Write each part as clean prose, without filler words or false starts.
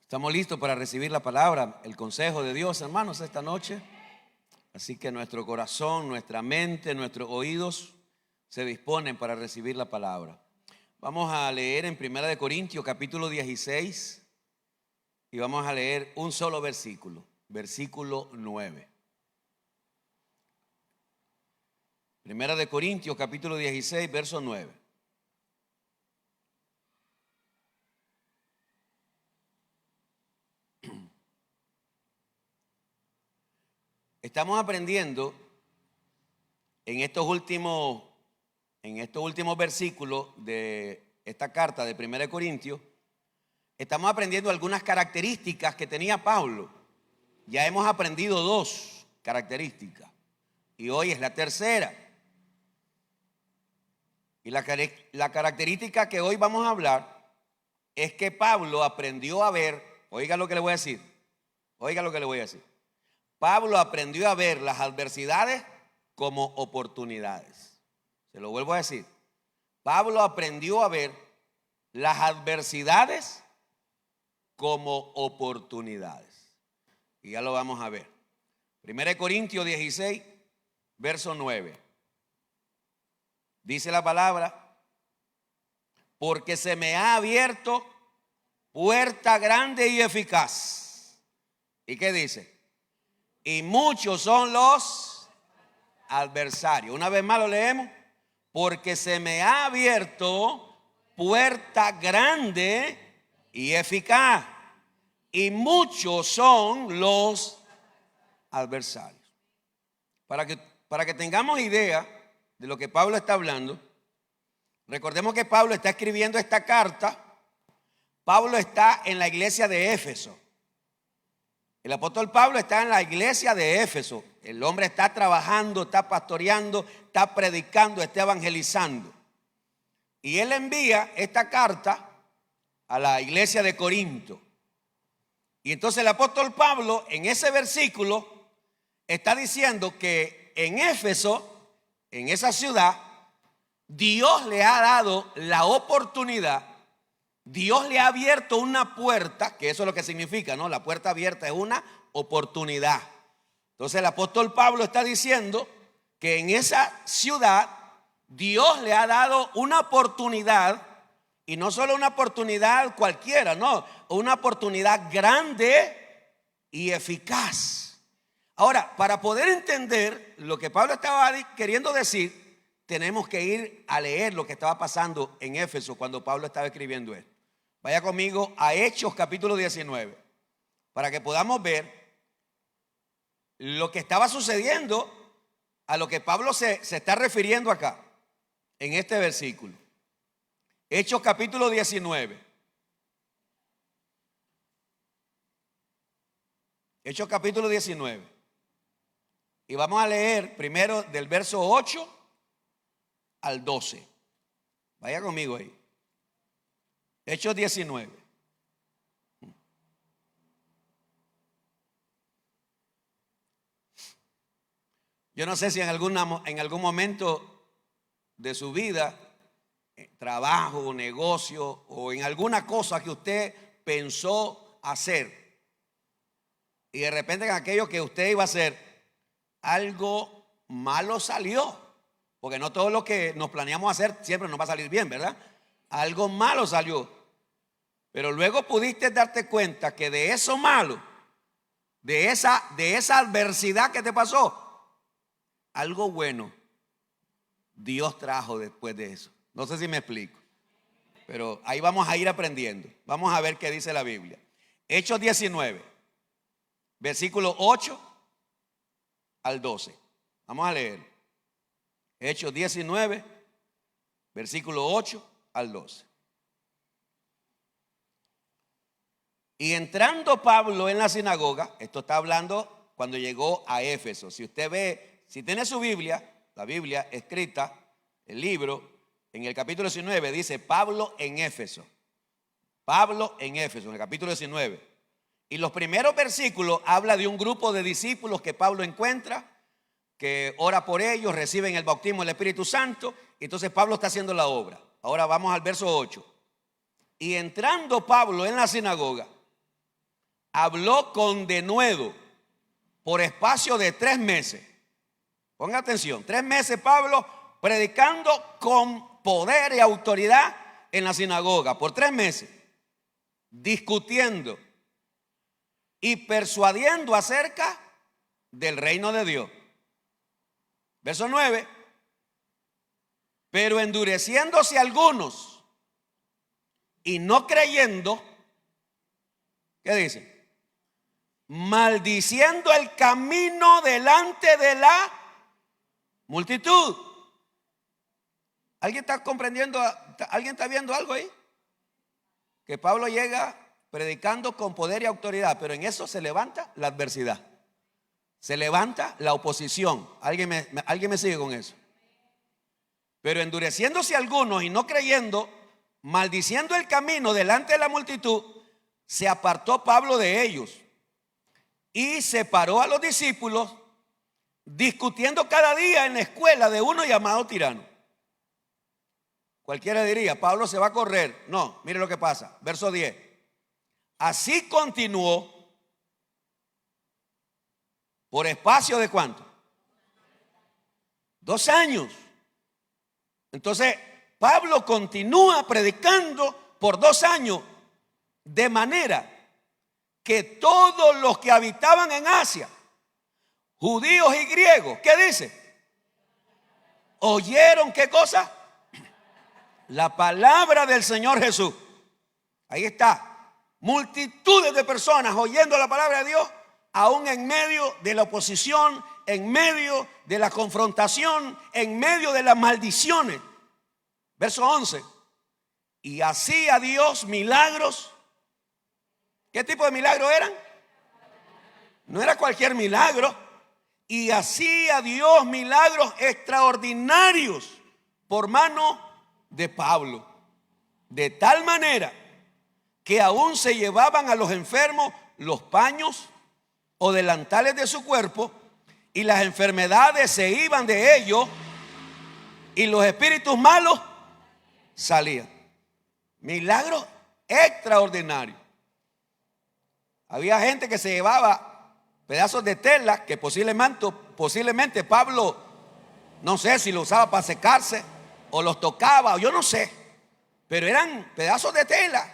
Estamos listos para recibir la palabra, el consejo de Dios, hermanos, esta noche. Así que nuestro corazón, nuestra mente, nuestros oídos se disponen para recibir la palabra. Vamos a leer en 1 Corintios capítulo 16 y vamos a leer un solo versículo, versículo 9. 1 Corintios capítulo 16, verso 9. Estamos aprendiendo en estos últimos versículos de esta carta de 1 Corintios, estamos aprendiendo algunas características que tenía Pablo. Ya hemos aprendido 2 características y hoy es la tercera. Y la característica que hoy vamos a hablar es que Pablo aprendió a ver, oiga lo que le voy a decir, Pablo aprendió a ver las adversidades como oportunidades. Se lo vuelvo a decir. Pablo aprendió a ver las adversidades como oportunidades. Y ya lo vamos a ver. 1 Corintios 16, verso 9. Dice la palabra: porque se me ha abierto puerta grande y eficaz. ¿Y qué dice? Y muchos son los adversarios. Una vez más lo leemos. Porque se me ha abierto puerta grande y eficaz. Y muchos son los adversarios. Para que tengamos idea de lo que Pablo está hablando, recordemos que Pablo está escribiendo esta carta. Pablo está en la iglesia de Éfeso. El apóstol Pablo está en la iglesia de Éfeso. El hombre está trabajando, está pastoreando, está predicando, está evangelizando. Y él envía esta carta a la iglesia de Corinto. Y entonces el apóstol Pablo en ese versículo está diciendo que en Éfeso, en esa ciudad, Dios le ha dado la oportunidad. Dios le ha abierto una puerta, que eso es lo que significa, ¿no? La puerta abierta es una oportunidad. Entonces el apóstol Pablo está diciendo que en esa ciudad Dios le ha dado una oportunidad, y no solo una oportunidad cualquiera, no, una oportunidad grande y eficaz. Ahora, para poder entender lo que Pablo estaba queriendo decir, tenemos que ir a leer lo que estaba pasando en Éfeso cuando Pablo estaba escribiendo esto. Vaya conmigo a Hechos capítulo 19 para que podamos ver lo que estaba sucediendo, a lo que Pablo se está refiriendo acá en este versículo. Hechos capítulo 19. Hechos capítulo 19. Y vamos a leer primero del verso 8 al 12. Vaya conmigo ahí. Hechos 19. Yo no sé si en algún momento de su vida, trabajo, negocio o en alguna cosa que usted pensó hacer, y de repente en aquello que usted iba a hacer, algo malo salió. Porque no todo lo que nos planeamos hacer siempre nos va a salir bien, ¿verdad? Algo malo salió. Pero luego pudiste darte cuenta que de eso malo, de esa adversidad que te pasó, algo bueno Dios trajo después de eso. No sé si me explico, pero ahí vamos a ir aprendiendo. Vamos a ver qué dice la Biblia. Hechos 19, versículo 8 al 12. Vamos a leer. Hechos 19, versículo 8 al 12. Y entrando Pablo en la sinagoga, esto está hablando cuando llegó a Éfeso. Si usted ve, si tiene su Biblia, la Biblia escrita, el libro, en el capítulo 19 dice Pablo en Éfeso. Pablo en Éfeso, en el capítulo 19. Y los primeros versículos habla de un grupo de discípulos que Pablo encuentra, que ora por ellos, reciben el bautismo del Espíritu Santo. Y entonces Pablo está haciendo la obra. Ahora vamos al verso 8. Y entrando Pablo en la sinagoga, habló con denuedo por espacio de 3 meses. Ponga atención, 3 meses Pablo predicando con poder y autoridad en la sinagoga, por 3 meses, discutiendo y persuadiendo acerca del reino de Dios. Verso 9. Pero endureciéndose algunos y no creyendo, ¿qué dice? Maldiciendo el camino delante de la multitud. ¿Alguien está comprendiendo? ¿Alguien está viendo algo ahí? Que Pablo llega predicando con poder y autoridad, pero en eso se levanta la adversidad. Se levanta la oposición. ¿Alguien me sigue con eso? Pero endureciéndose algunos y no creyendo, maldiciendo el camino delante de la multitud, se apartó Pablo de ellos y separó a los discípulos, discutiendo cada día en la escuela de uno llamado Tirano. Cualquiera diría, Pablo se va a correr. No, mire lo que pasa. Verso 10. Así continuó por espacio de ¿cuánto? 2 años. Entonces, Pablo continúa predicando por 2 años, de manera que todos los que habitaban en Asia, judíos y griegos, ¿qué dice? ¿Oyeron qué cosa? La palabra del Señor Jesús. Ahí está. Multitudes de personas oyendo la palabra de Dios, aún en medio de la oposición, en medio de la confrontación, en medio de las maldiciones. Verso 11. Y hacía Dios milagros. ¿Qué tipo de milagros eran? No era cualquier milagro. Y hacía Dios milagros extraordinarios por mano de Pablo, de tal manera que aún se llevaban a los enfermos los paños o delantales de su cuerpo, y las enfermedades se iban de ellos y los espíritus malos salían. Milagros extraordinarios. Había gente que se llevaba pedazos de tela que posiblemente Pablo, no sé si lo usaba para secarse o los tocaba, o yo no sé, pero eran pedazos de tela.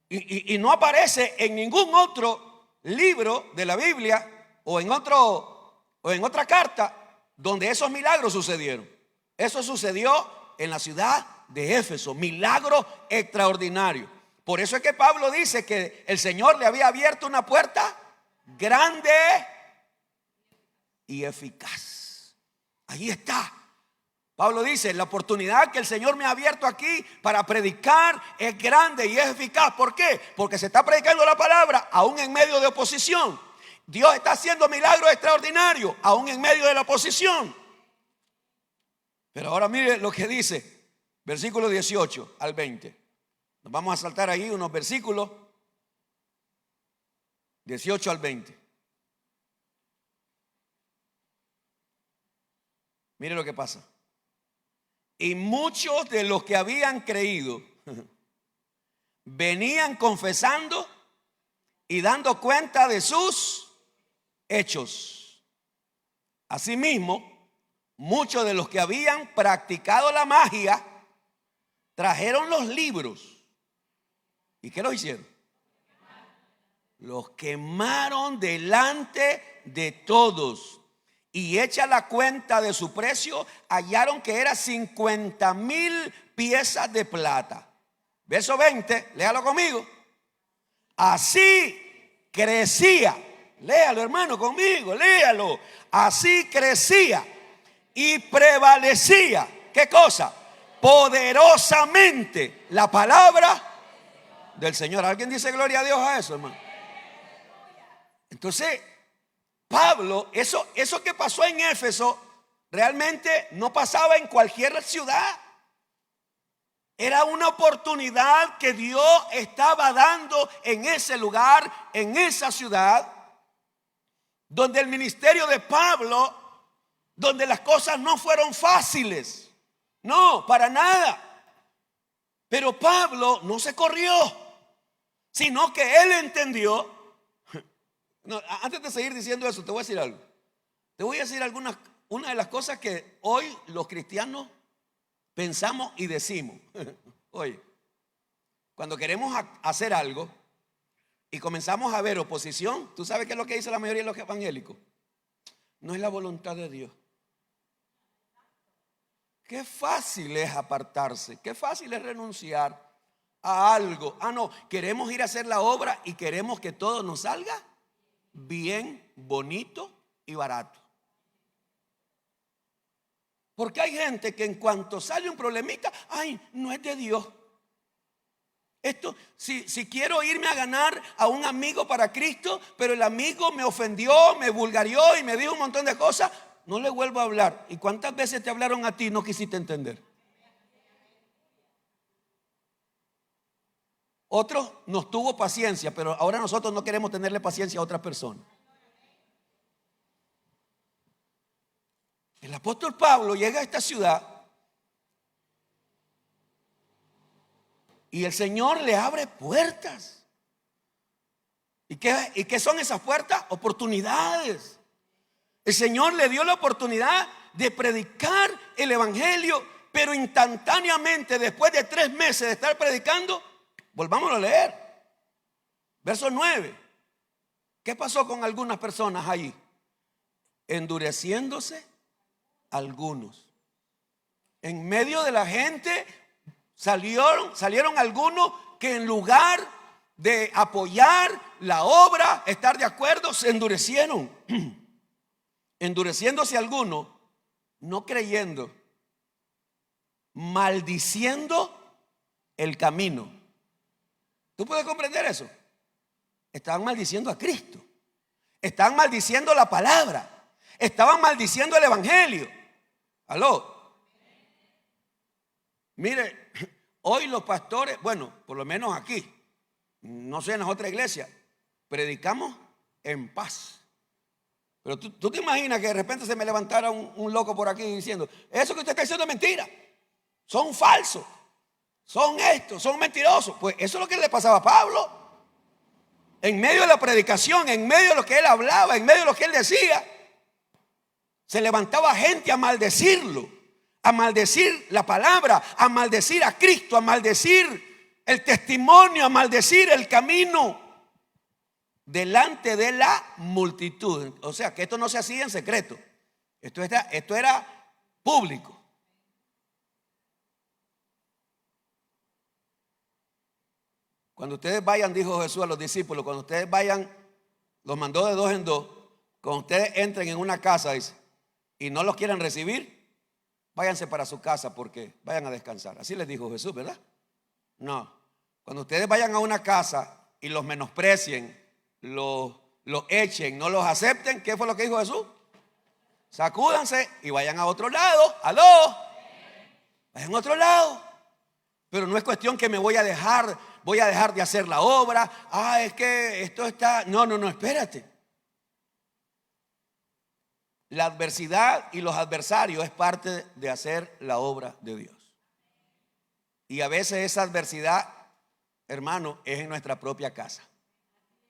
Y no aparece en ningún otro libro de la Biblia o en otra carta donde esos milagros sucedieron. Eso sucedió en la ciudad de Éfeso, milagro extraordinario. Por eso es que Pablo dice que el Señor le había abierto una puerta grande y eficaz. Ahí está. Pablo dice, la oportunidad que el Señor me ha abierto aquí para predicar es grande y es eficaz. ¿Por qué? Porque se está predicando la palabra aún en medio de oposición. Dios está haciendo milagros extraordinarios aún en medio de la oposición. Pero ahora mire lo que dice, versículo 18 al 20. Nos vamos a saltar ahí unos versículos, 18 al 20. Mire lo que pasa. Y muchos de los que habían creído venían confesando y dando cuenta de sus hechos. Asimismo, muchos de los que habían practicado la magia trajeron los libros. ¿Y qué los hicieron? Los quemaron delante de todos. Y hecha la cuenta de su precio, hallaron que era 50,000 piezas de plata. Verso 20, léalo conmigo. Así crecía. Léalo, hermano, conmigo, léalo. Así crecía y prevalecía. ¿Qué cosa? Poderosamente la palabra del Señor. ¿Alguien dice gloria a Dios a eso, hermano? Entonces, Pablo, eso que pasó en Éfeso realmente no pasaba en cualquier ciudad. Era una oportunidad que Dios estaba dando en ese lugar, en esa ciudad, donde el ministerio de Pablo, donde las cosas no fueron fáciles. No, para nada. Pero Pablo no se corrió. sino que él entendió. No, antes de seguir diciendo eso, te voy a decir algo. Te voy a decir una de las cosas que hoy los cristianos pensamos y decimos. Oye, cuando queremos hacer algo y comenzamos a ver oposición, ¿tú sabes qué es lo que dice la mayoría de los evangélicos? No es la voluntad de Dios. Qué fácil es apartarse, qué fácil es renunciar a algo. No, queremos ir a hacer la obra y queremos que todo nos salga bien, bonito y barato. Porque hay gente que en cuanto sale un problemita, no es de Dios. Esto, si quiero irme a ganar a un amigo para Cristo, pero el amigo me ofendió, me vulgarió y me dijo un montón de cosas, no le vuelvo a hablar. ¿Y cuántas veces te hablaron a ti y no quisiste entender? Otros nos tuvo paciencia, pero ahora nosotros no queremos tenerle paciencia a otras personas. El apóstol Pablo llega a esta ciudad y el Señor le abre puertas. ¿Y qué son esas puertas? Oportunidades. El Señor le dio la oportunidad de predicar el evangelio, pero instantáneamente, después de 3 meses de estar predicando, volvámoslo a leer. Verso 9. ¿Qué pasó con algunas personas ahí? Endureciéndose algunos. En medio de la gente salieron algunos que en lugar de apoyar la obra, estar de acuerdo, se endurecieron. Endureciéndose algunos, no creyendo, maldiciendo el camino. ¿Tú puedes comprender eso? Estaban maldiciendo a Cristo, estaban maldiciendo la palabra, estaban maldiciendo el evangelio. ¿Aló? Mire, hoy los pastores, bueno, por lo menos aquí, no sé en las otras iglesias, predicamos en paz. Pero tú te imaginas que de repente se me levantara un loco por aquí diciendo: eso que usted está diciendo es mentira, son falsos, son estos, son mentirosos. Pues eso es lo que le pasaba a Pablo. En medio de la predicación, en medio de lo que él hablaba, en medio de lo que él decía, se levantaba gente a maldecirlo, a maldecir la palabra, a maldecir a Cristo, a maldecir el testimonio, a maldecir el camino delante de la multitud. O sea que esto no se hacía en secreto, esto era público. Cuando ustedes vayan, dijo Jesús a los discípulos, cuando ustedes vayan, los mandó de 2 en 2, cuando ustedes entren en una casa, dice, y no los quieran recibir, váyanse para su casa porque vayan a descansar. Así les dijo Jesús, ¿verdad? No, cuando ustedes vayan a una casa y los menosprecien, los echen, no los acepten, ¿qué fue lo que dijo Jesús? Sacúdanse y vayan a otro lado. ¿Aló? Vayan a otro lado. Pero no es cuestión que me voy a dejar de hacer la obra. Es que esto está... No, espérate. La adversidad y los adversarios es parte de hacer la obra de Dios. Y a veces esa adversidad, hermano, es en nuestra propia casa.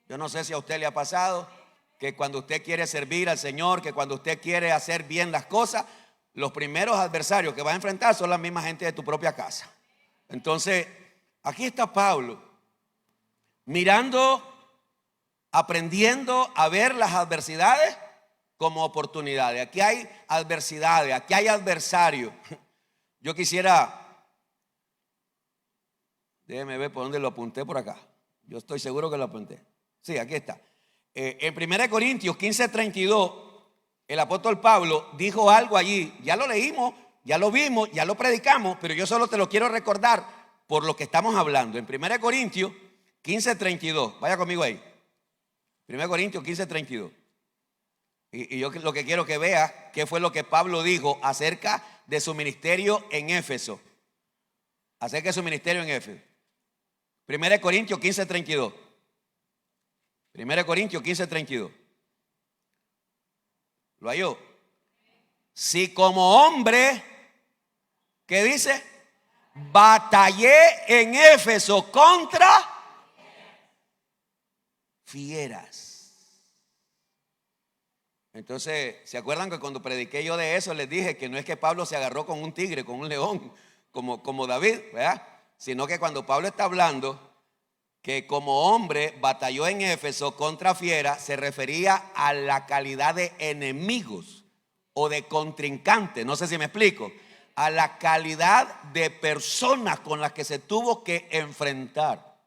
Yo no sé si a usted le ha pasado que cuando usted quiere servir al Señor, que cuando usted quiere hacer bien las cosas, los primeros adversarios que va a enfrentar son la misma gente de tu propia casa. Entonces, aquí está Pablo, mirando, aprendiendo a ver las adversidades como oportunidades. Aquí hay adversidades, aquí hay adversarios. Yo quisiera, déjeme ver por dónde lo apunté por acá. Yo estoy seguro que lo apunté. Sí, aquí está. En 1 Corintios 15:32, el apóstol Pablo dijo algo allí. Ya lo leímos, ya lo vimos, ya lo predicamos, pero yo solo te lo quiero recordar por lo que estamos hablando. En 1 Corintios 15:32, vaya conmigo ahí. 1 Corintios 15:32. Y yo lo que quiero que veas qué fue lo que Pablo dijo acerca de su ministerio en Éfeso. Acerca de su ministerio en Éfeso. 1 Corintios 15:32. 1 Corintios 15:32. ¿Lo halló? Si como hombre, ¿qué dice? Batallé en Éfeso contra fieras. Entonces, ¿se acuerdan que cuando prediqué yo de eso les dije que no es que Pablo se agarró con un tigre, con un león, como David, ¿verdad? Sino que cuando Pablo está hablando que como hombre batalló en Éfeso contra fieras, se refería a la calidad de enemigos o de contrincantes, no sé si me explico, a la calidad de personas con las que se tuvo que enfrentar,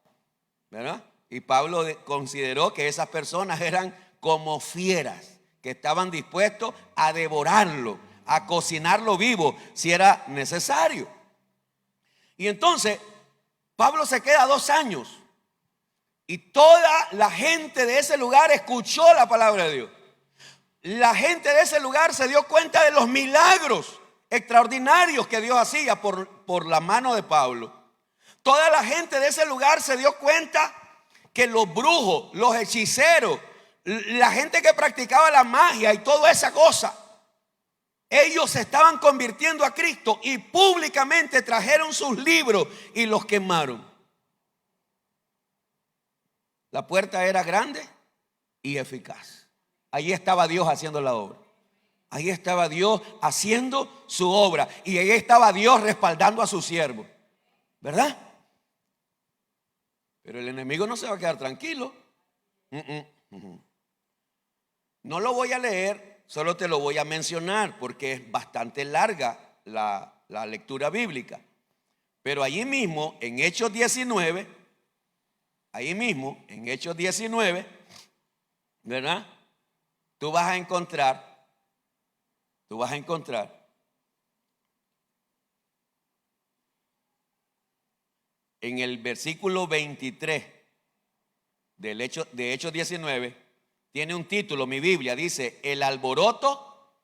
¿verdad? Y Pablo consideró que esas personas eran como fieras, que estaban dispuestos a devorarlo, a cocinarlo vivo si era necesario. Y entonces Pablo se queda 2 años y toda la gente de ese lugar escuchó la palabra de Dios. La gente de ese lugar se dio cuenta de los milagros extraordinarios que Dios hacía por la mano de Pablo. Toda la gente de ese lugar se dio cuenta que los brujos, los hechiceros, la gente que practicaba la magia y toda esa cosa, ellos se estaban convirtiendo a Cristo y públicamente trajeron sus libros y los quemaron. La puerta era grande y eficaz. Allí estaba Dios haciendo la obra. Ahí estaba Dios haciendo su obra. Y ahí estaba Dios respaldando a su siervo. ¿Verdad? Pero el enemigo no se va a quedar tranquilo. No lo voy a leer, solo te lo voy a mencionar porque es bastante larga la lectura bíblica. Pero allí mismo, en Hechos 19, ¿verdad? Tú vas a encontrar en el versículo 23 de Hechos 19, tiene un título, mi Biblia dice, el alboroto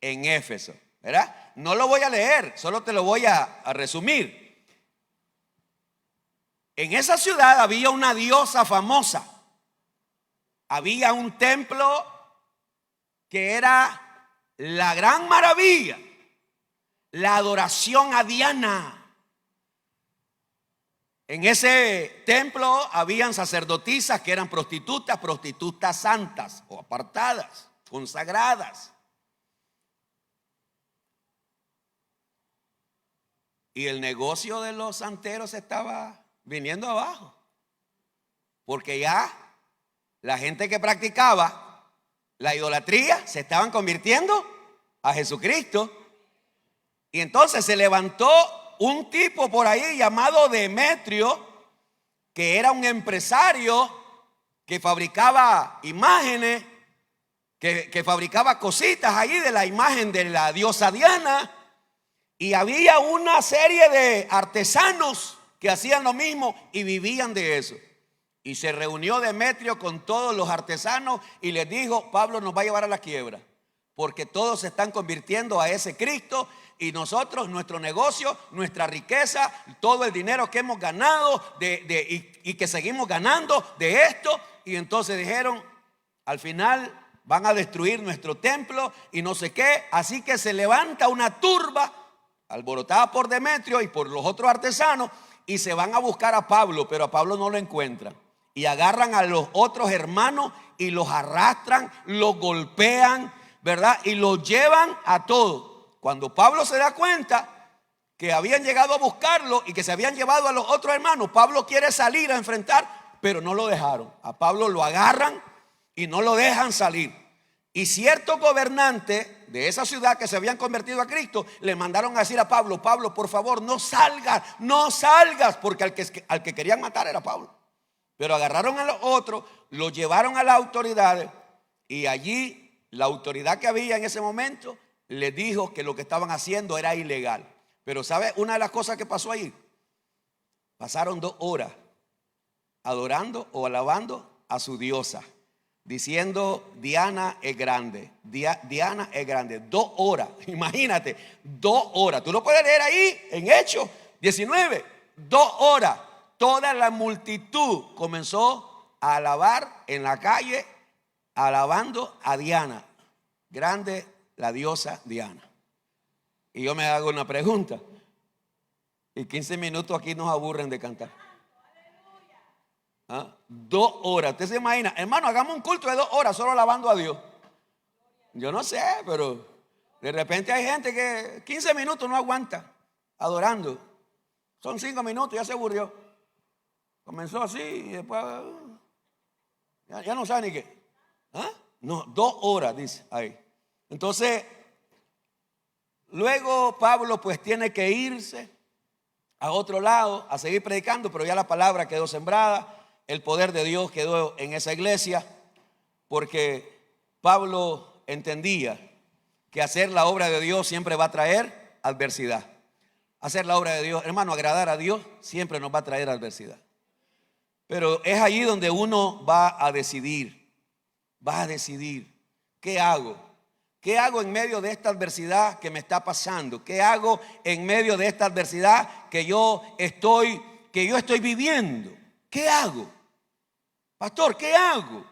en Éfeso, ¿verdad? No lo voy a leer, solo te lo voy a resumir. En esa ciudad había una diosa famosa. Había un templo que era la gran maravilla, la adoración a Diana. En ese templo habían sacerdotisas que eran prostitutas santas o apartadas, consagradas. Y el negocio de los santeros estaba viniendo abajo, porque ya la gente que practicaba la idolatría se estaban convirtiendo a Jesucristo. Y entonces se levantó un tipo por ahí llamado Demetrio, que era un empresario que fabricaba imágenes, que fabricaba cositas ahí de la imagen de la diosa Diana. Y había una serie de artesanos que hacían lo mismo y vivían de eso. Y se reunió Demetrio con todos los artesanos y les dijo: Pablo nos va a llevar a la quiebra, porque todos se están convirtiendo a ese Cristo. Y nosotros, nuestro negocio, nuestra riqueza, todo el dinero que hemos ganado y que seguimos ganando de esto. Y entonces dijeron: al final van a destruir nuestro templo y no sé qué. Así que se levanta una turba alborotada por Demetrio y por los otros artesanos, y se van a buscar a Pablo, pero a Pablo no lo encuentran. Y agarran a los otros hermanos y los arrastran, los golpean, ¿verdad? Y los llevan a todos. Cuando Pablo se da cuenta que habían llegado a buscarlo y que se habían llevado a los otros hermanos, Pablo quiere salir a enfrentar, pero no lo dejaron. A Pablo lo agarran y no lo dejan salir. Y cierto gobernante de esa ciudad que se habían convertido a Cristo le mandaron a decir a Pablo: Pablo, por favor, no salgas, porque al que querían matar era Pablo. Pero agarraron a los otros, lo llevaron a las autoridades, y allí la autoridad que había en ese momento les dijo que lo que estaban haciendo era ilegal. Pero ¿sabe una de las cosas que pasó ahí? Pasaron 2 horas adorando o alabando a su diosa, diciendo: Diana es grande, Diana es grande. 2 horas, imagínate, 2 horas. Tú lo puedes leer ahí en Hechos 19. 2 horas. Toda la multitud comenzó a alabar en la calle, alabando a Diana. Grande la diosa Diana. Y yo me hago una pregunta: y 15 minutos aquí nos aburren de cantar. ¿Ah? 2 horas. ¿Usted se imagina? Hermano, hagamos un culto de 2 horas solo alabando a Dios. Yo no sé, pero de repente hay gente que 15 minutos no aguanta adorando. Son 5 minutos, ya se aburrió. Comenzó así y después ya no sabe ni qué. ¿Ah? No, 2 horas, dice ahí. Entonces, luego Pablo pues tiene que irse a otro lado a seguir predicando, pero ya la palabra quedó sembrada, el poder de Dios quedó en esa iglesia, porque Pablo entendía que hacer la obra de Dios siempre va a traer adversidad. Hacer la obra de Dios, hermano, agradar a Dios siempre nos va a traer adversidad. Pero es allí donde uno va a decidir, ¿qué hago? ¿Qué hago en medio de esta adversidad que me está pasando? ¿Qué hago en medio de esta adversidad que yo estoy viviendo? ¿Qué hago? Pastor, ¿qué hago?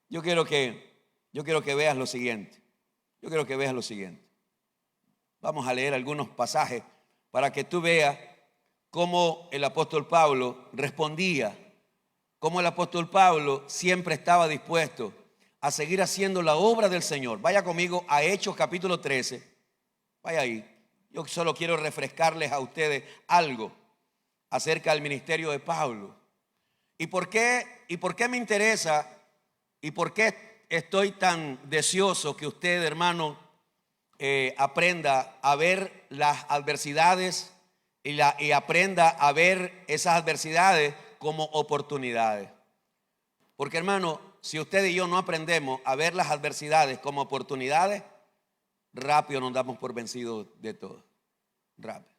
Yo quiero que veas lo siguiente. Vamos a leer algunos pasajes para que tú veas cómo el apóstol Pablo respondía, cómo el apóstol Pablo siempre estaba dispuesto a seguir haciendo la obra del Señor. Vaya conmigo a Hechos capítulo 13. Vaya ahí. Yo solo quiero refrescarles a ustedes algo acerca del ministerio de Pablo. ¿Y por qué me interesa? ¿Y por qué estoy tan deseoso que usted, hermano, aprenda a ver las adversidades y aprenda a ver esas adversidades como oportunidades? Porque, hermano, si usted y yo no aprendemos a ver las adversidades como oportunidades, rápido nos damos por vencidos de todo. Rápido.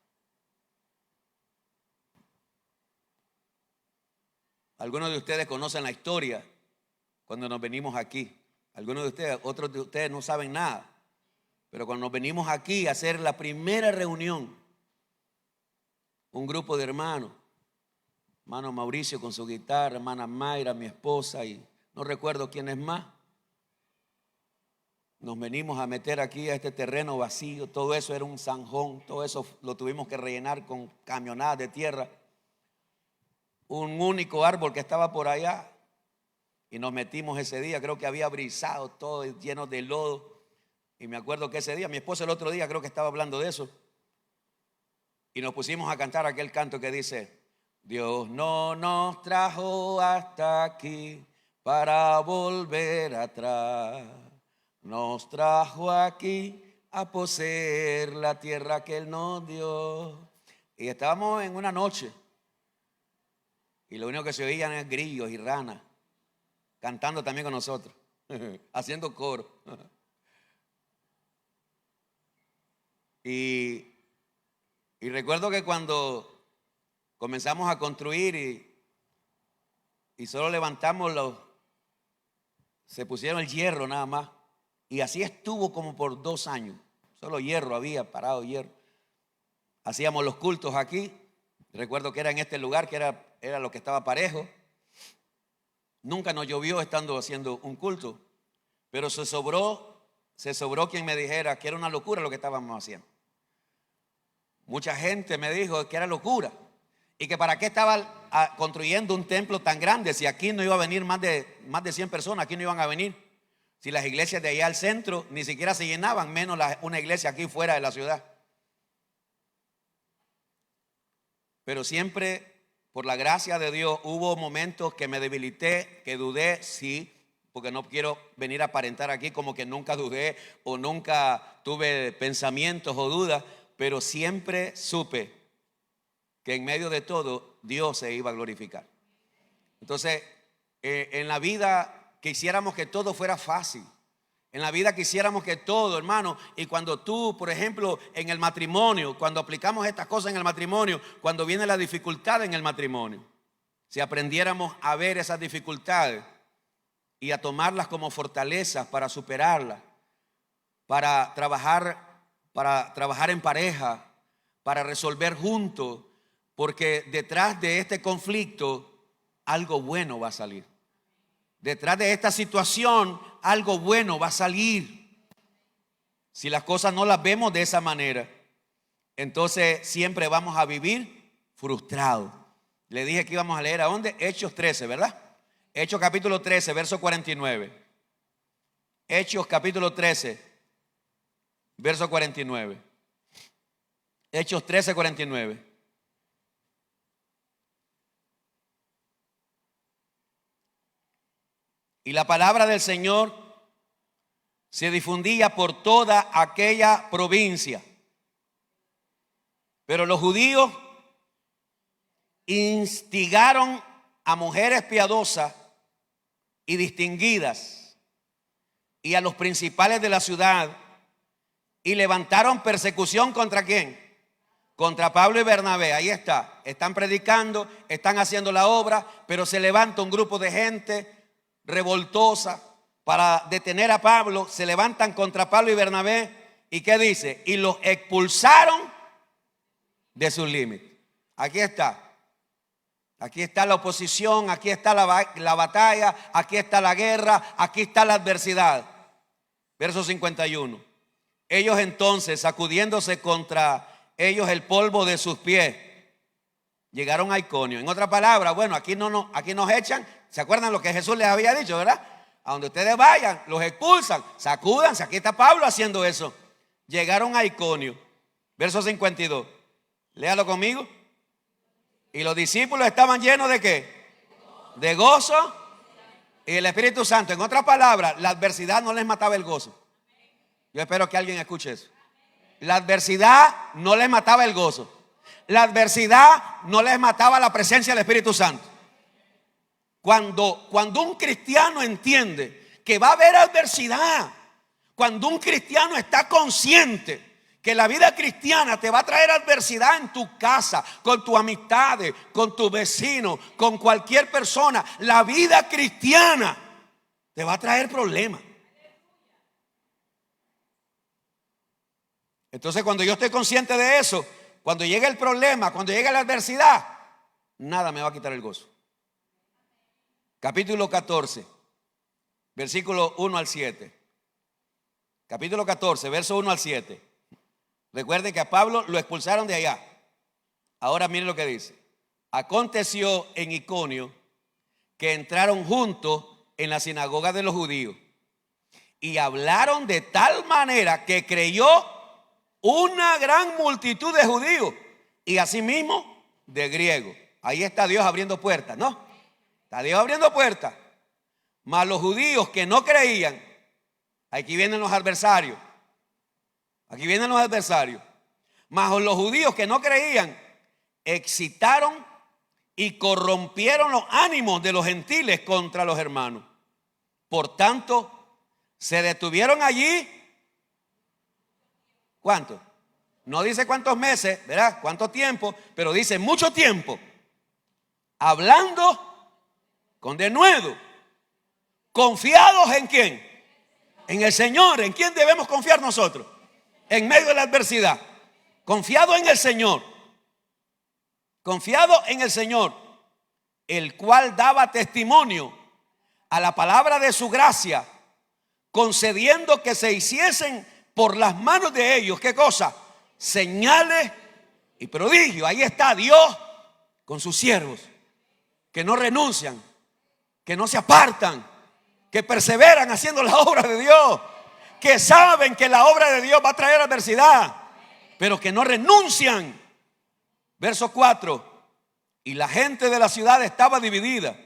Algunos de ustedes conocen la historia cuando nos venimos aquí. Algunos de ustedes, otros de ustedes no saben nada. Pero cuando nos venimos aquí a hacer la primera reunión, un grupo de hermanos, hermano Mauricio con su guitarra, hermana Mayra, mi esposa y no recuerdo quién es más. Nos venimos a meter aquí a este terreno vacío, todo eso era un zanjón, todo eso lo tuvimos que rellenar con camionadas de tierra. Un único árbol que estaba por allá y nos metimos ese día, creo que había brisado todo lleno de lodo. Y me acuerdo que ese día, mi esposa el otro día creo que estaba hablando de eso. Y nos pusimos a cantar aquel canto que dice: Dios no nos trajo hasta aquí para volver atrás. Nos trajo aquí a poseer la tierra que Él nos dio. Y estábamos en una noche. Y lo único que se oían es grillos y ranas. Cantando también con nosotros. Haciendo coro. Y recuerdo que cuando comenzamos a construir y solo levantamos se pusieron el hierro nada más. Y así estuvo como por 2 años. Solo hierro había, parado hierro. Hacíamos los cultos aquí. Recuerdo que era en este lugar, que era lo que estaba parejo. Nunca nos llovió estando haciendo un culto. Pero se sobró quien me dijera que era una locura lo que estábamos haciendo. Mucha gente me dijo que era locura. Y que para qué estaba construyendo un templo tan grande si aquí no iba a venir más de 100 personas, aquí no iban a venir. Si las iglesias de allá al centro ni siquiera se llenaban, menos una iglesia aquí fuera de la ciudad. Pero siempre, por la gracia de Dios, hubo momentos que me debilité, que dudé, sí, porque no quiero venir a aparentar aquí como que nunca dudé o nunca tuve pensamientos o dudas, pero siempre supe que en medio de todo Dios se iba a glorificar. Entonces, en la vida quisiéramos que todo fuera fácil. En la vida quisiéramos que todo, hermano, y cuando tú, por ejemplo, en el matrimonio, cuando aplicamos estas cosas en el matrimonio, cuando viene la dificultad en el matrimonio, si aprendiéramos a ver esas dificultades y a tomarlas como fortalezas para superarlas, para trabajar en pareja, para resolver juntos, porque detrás de este conflicto algo bueno va a salir. Detrás de esta situación algo bueno va a salir. Si las cosas no las vemos de esa manera, entonces siempre vamos a vivir frustrados. Le dije que íbamos a leer ¿a dónde? Hechos 13, ¿verdad? Hechos capítulo 13, verso 49. Hechos capítulo 13, verso 49. Hechos 13, 49. Y la palabra del Señor se difundía por toda aquella provincia. Pero los judíos instigaron a mujeres piadosas y distinguidas y a los principales de la ciudad y levantaron persecución ¿contra quién? Contra Pablo y Bernabé. Ahí está, están predicando, están haciendo la obra, pero se levanta un grupo de gente revoltosa para detener a Pablo. Se levantan contra Pablo y Bernabé. ¿Y qué dice? Y los expulsaron de sus límites. Aquí está. Aquí está la oposición, aquí está la batalla, aquí está la guerra, aquí está la adversidad. Verso 51. Ellos entonces, sacudiéndose contra ellos el polvo de sus pies, llegaron a Iconio. En otra palabra, bueno, aquí nos echan. ¿Se acuerdan lo que Jesús les había dicho, verdad? A donde ustedes vayan, los expulsan, sacúdanse. Aquí está Pablo haciendo eso. Llegaron a Iconio. Verso 52. Léalo conmigo. Y los discípulos estaban llenos ¿de qué? De gozo y el Espíritu Santo. En otras palabras, la adversidad no les mataba el gozo. Yo espero que alguien escuche eso. La adversidad no les mataba el gozo. La adversidad no les mataba la presencia del Espíritu Santo. Cuando un cristiano entiende que va a haber adversidad, cuando un cristiano está consciente que la vida cristiana te va a traer adversidad en tu casa, con tus amistades, con tus vecinos, con cualquier persona, la vida cristiana te va a traer problemas. Entonces, cuando yo estoy consciente de eso, cuando llegue el problema, cuando llegue la adversidad, nada me va a quitar el gozo. Capítulo 14, versículo 1 al 7. Capítulo 14, verso 1 al 7. Recuerden que a Pablo lo expulsaron de allá. Ahora miren lo que dice. Aconteció en Iconio que entraron juntos en la sinagoga de los judíos y hablaron de tal manera que creyó una gran multitud de judíos y asimismo de griegos. Ahí está Dios abriendo puertas, ¿no? Está Dios abriendo puertas. Mas los judíos que no creían, aquí vienen los adversarios. Aquí vienen los adversarios. Mas los judíos que no creían excitaron y corrompieron los ánimos de los gentiles contra los hermanos. Por tanto, se detuvieron allí. ¿Cuánto? No dice cuántos meses, ¿verdad? Cuánto tiempo, pero dice mucho tiempo. Hablando con denuedo. Confiados en quién? En el Señor. ¿En quién debemos confiar nosotros? En medio de la adversidad. Confiado en el Señor. Confiado en el Señor, el cual daba testimonio a la palabra de su gracia, concediendo que se hiciesen por las manos de ellos, ¿qué cosa? Señales y prodigios. Ahí está Dios con sus siervos, que no renuncian, que no se apartan, que perseveran haciendo la obra de Dios, que saben que la obra de Dios va a traer adversidad, pero que no renuncian. Verso 4. Y la gente de la ciudad estaba dividida.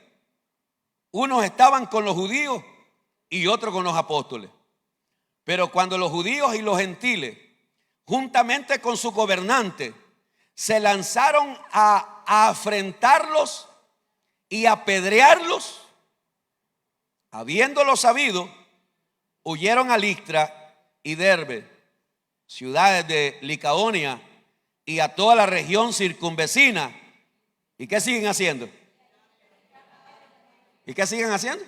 Unos estaban con los judíos y otros con los apóstoles. Pero cuando los judíos y los gentiles, juntamente con su gobernante, se lanzaron a afrentarlos y apedrearlos, habiéndolo sabido, huyeron a Listra y Derbe, ciudades de Licaonia, y a toda la región circunvecina. ¿Y qué siguen haciendo? ¿Y qué siguen haciendo?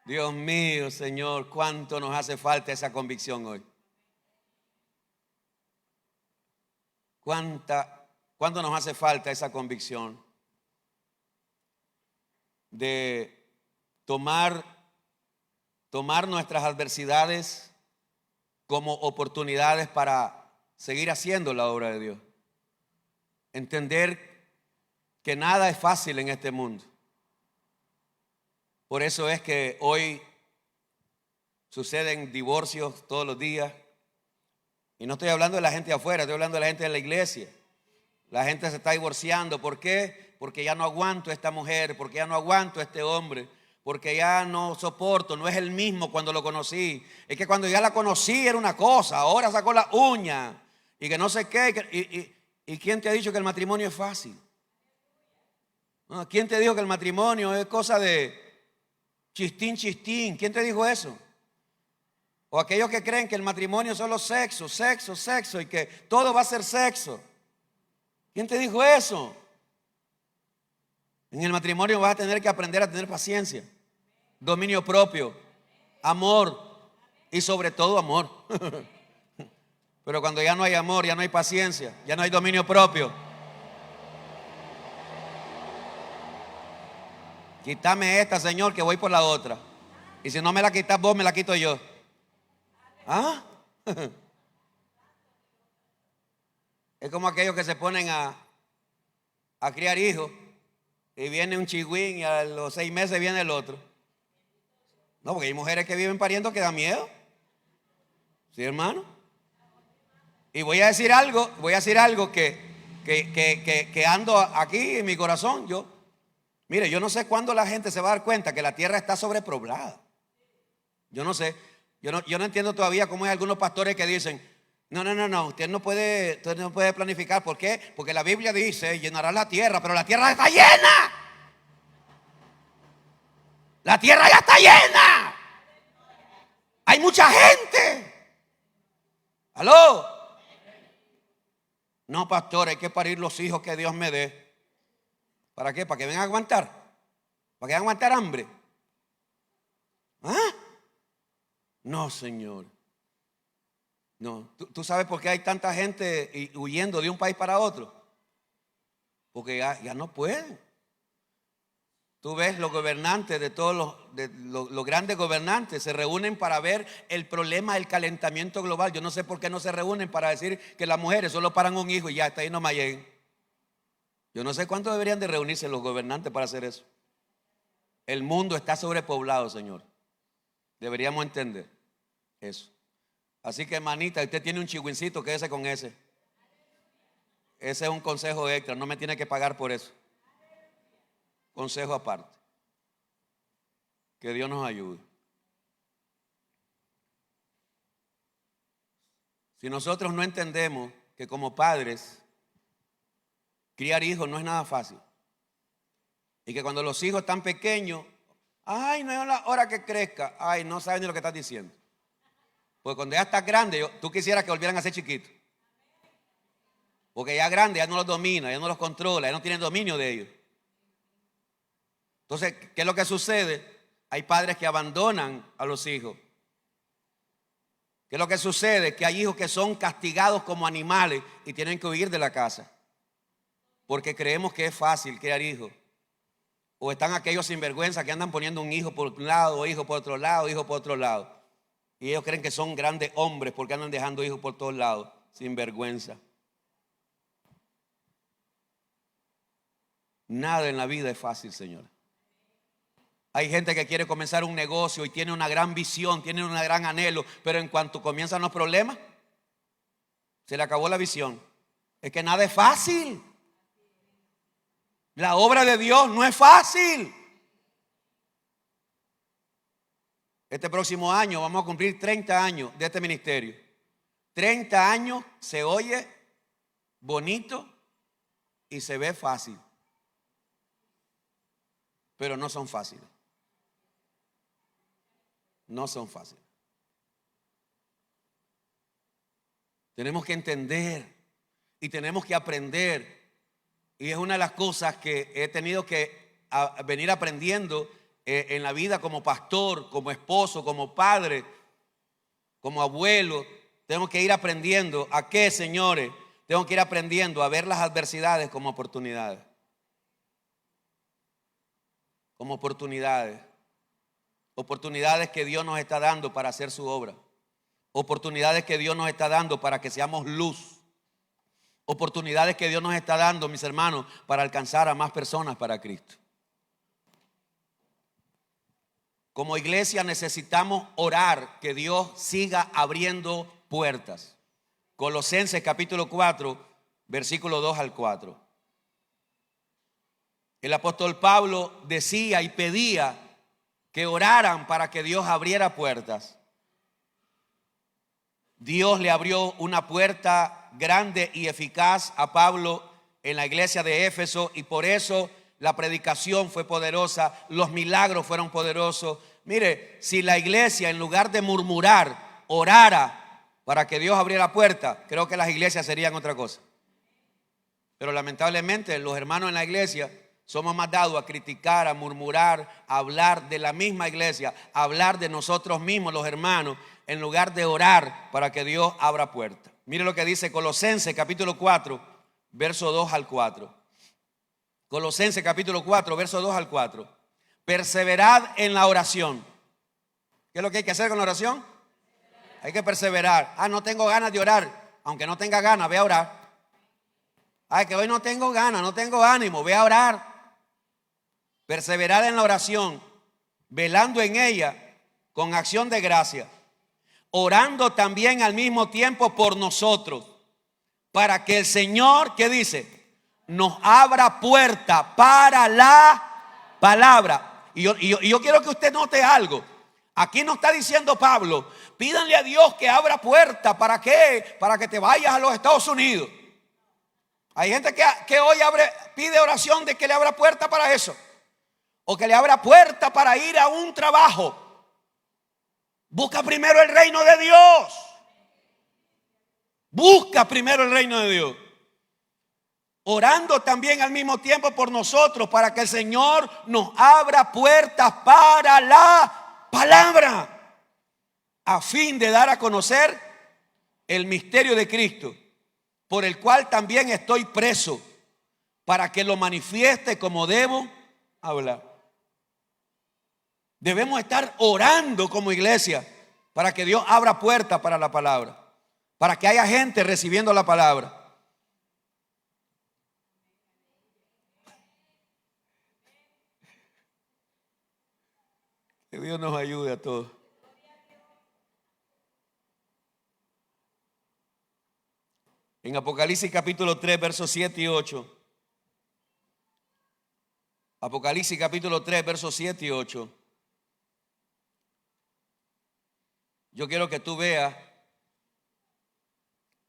Dios mío, Señor, cuánto nos hace falta esa convicción hoy. ¿Cuánto nos hace falta esa convicción de tomar nuestras adversidades como oportunidades para seguir haciendo la obra de Dios? Entender que nada es fácil en este mundo. Por eso es que hoy suceden divorcios todos los días. Y no estoy hablando de la gente de afuera, estoy hablando de la gente de la iglesia. La gente se está divorciando. ¿Por qué? Porque ya no aguanto a esta mujer, porque ya no aguanto a este hombre, porque ya no soporto, no es el mismo cuando lo conocí. Es que cuando ya la conocí era una cosa, ahora sacó la uña y que no sé qué. ¿Y quién te ha dicho que el matrimonio es fácil? No, ¿quién te dijo que el matrimonio es cosa de chistín, chistín? ¿Quién te dijo eso? O aquellos que creen que el matrimonio es solo sexo, sexo, sexo y que todo va a ser sexo. ¿Quién te dijo eso? En el matrimonio vas a tener que aprender a tener paciencia, dominio propio, amor y sobre todo amor. Pero cuando ya no hay amor, ya no hay paciencia, ya no hay dominio propio. Quítame esta, Señor, que voy por la otra. Y si no me la quitas vos, me la quito yo. ¿Ah? Es como aquellos que se ponen a criar hijos y viene un chigüín y a los 6 meses viene el otro. No, porque hay mujeres que viven pariendo que da miedo. ¿Sí, hermano? Y voy a decir algo que ando aquí en mi corazón. Mire, yo no sé cuándo la gente se va a dar cuenta que la tierra está sobrepoblada. Yo no sé. Yo no entiendo todavía cómo hay algunos pastores que dicen, no, usted no puede planificar. ¿Por qué? Porque la Biblia dice, llenará la tierra, pero la tierra está llena. La tierra ya está llena. Hay mucha gente. ¿Aló? No, pastor, hay que parir los hijos que Dios me dé. ¿Para qué? ¿Para que vengan a aguantar? ¿Para que vengan a aguantar hambre? ¿Ah? No, Señor. No. ¿Tú sabes por qué hay tanta gente huyendo de un país para otro? Porque ya no pueden. Tú ves los gobernantes de todos los grandes gobernantes se reúnen para ver el problema del calentamiento global. Yo no sé por qué no se reúnen para decir que las mujeres solo paran un hijo y ya hasta ahí nomás lleguen. Yo no sé cuánto deberían de reunirse los gobernantes para hacer eso. El mundo está sobrepoblado, Señor. Deberíamos entender eso. Así que, hermanita, usted tiene un chigüincito, quédese con ese. Ese es un consejo extra, no me tiene que pagar por eso. Consejo aparte. Que Dios nos ayude. Si nosotros no entendemos que como padres criar hijos no es nada fácil, y que cuando los hijos están pequeños, ay, no es la hora que crezca, ay, no saben ni lo que estás diciendo. Porque cuando ya estás grande, tú quisieras que volvieran a ser chiquitos. Porque ya grande, ya no los domina, ya no los controla, ya no tiene dominio de ellos. Entonces, ¿qué es lo que sucede? Hay padres que abandonan a los hijos. ¿Qué es lo que sucede? Que hay hijos que son castigados como animales y tienen que huir de la casa. Porque creemos que es fácil criar hijos. O están aquellos sinvergüenza que andan poniendo un hijo por un lado, hijo por otro lado, hijo por otro lado. Y ellos creen que son grandes hombres porque andan dejando hijos por todos lados, sinvergüenza. Nada en la vida es fácil, señora. Hay gente que quiere comenzar un negocio y tiene una gran visión, tiene un gran anhelo, pero en cuanto comienzan los problemas, se le acabó la visión. Es que nada es fácil. La obra de Dios no es fácil. Este próximo año vamos a cumplir 30 años de este ministerio. 30 años se oye bonito y se ve fácil, pero no son fáciles. No son fáciles. Tenemos que entender y tenemos que aprender. Y es una de las cosas que he tenido que venir aprendiendo en la vida como pastor, como esposo, como padre, como abuelo. Tengo que ir aprendiendo. ¿A qué, señores? Tengo que ir aprendiendo a ver las adversidades como oportunidades. Como oportunidades. Oportunidades que Dios nos está dando para hacer su obra. Oportunidades que Dios nos está dando para que seamos luz. Oportunidades que Dios nos está dando, mis hermanos, para alcanzar a más personas para Cristo. Como iglesia necesitamos orar que Dios siga abriendo puertas. Colosenses capítulo 4, versículo 2 al 4. El apóstol Pablo decía y pedía que oraran para que Dios abriera puertas. Dios le abrió una puerta grande y eficaz a Pablo en la iglesia de Éfeso, y por eso la predicación fue poderosa, los milagros fueron poderosos. Mire, si la iglesia, en lugar de murmurar, orara para que Dios abriera puerta, creo que las iglesias serían otra cosa. Pero lamentablemente los hermanos en la iglesia somos más dados a criticar, a murmurar, a hablar de la misma iglesia, a hablar de nosotros mismos, los hermanos, en lugar de orar para que Dios abra puertas. Mire lo que dice Colosenses capítulo 4, verso 2 al 4. Colosenses capítulo 4, verso 2 al 4. Perseverad en la oración. ¿Qué es lo que hay que hacer con la oración? Hay que perseverar. No tengo ganas de orar. Aunque no tenga ganas, ve a orar. Que hoy no tengo ganas, no tengo ánimo, ve a orar. Perseverad en la oración, velando en ella con acción de gracia, orando también al mismo tiempo por nosotros, para que el Señor, ¿qué dice? Nos abra puerta para la palabra. Y yo quiero que usted note algo. Aquí no está diciendo Pablo, pídanle a Dios que abra puerta. ¿Para qué? Para que te vayas a los Estados Unidos. Hay gente que hoy pide oración de que le abra puerta para eso, o que le abra puerta para ir a un trabajo. Busca primero el reino de Dios. Busca primero el reino de Dios. Orando también al mismo tiempo por nosotros, para que el Señor nos abra puertas para la palabra, a fin de dar a conocer el misterio de Cristo, por el cual también estoy preso, para que lo manifieste como debo hablar. Debemos estar orando como iglesia para que Dios abra puertas para la palabra, para que haya gente recibiendo la palabra. Que Dios nos ayude a todos. En Apocalipsis capítulo 3, versos 7 y 8. Apocalipsis capítulo 3, versos 7 y 8. Yo quiero que tú veas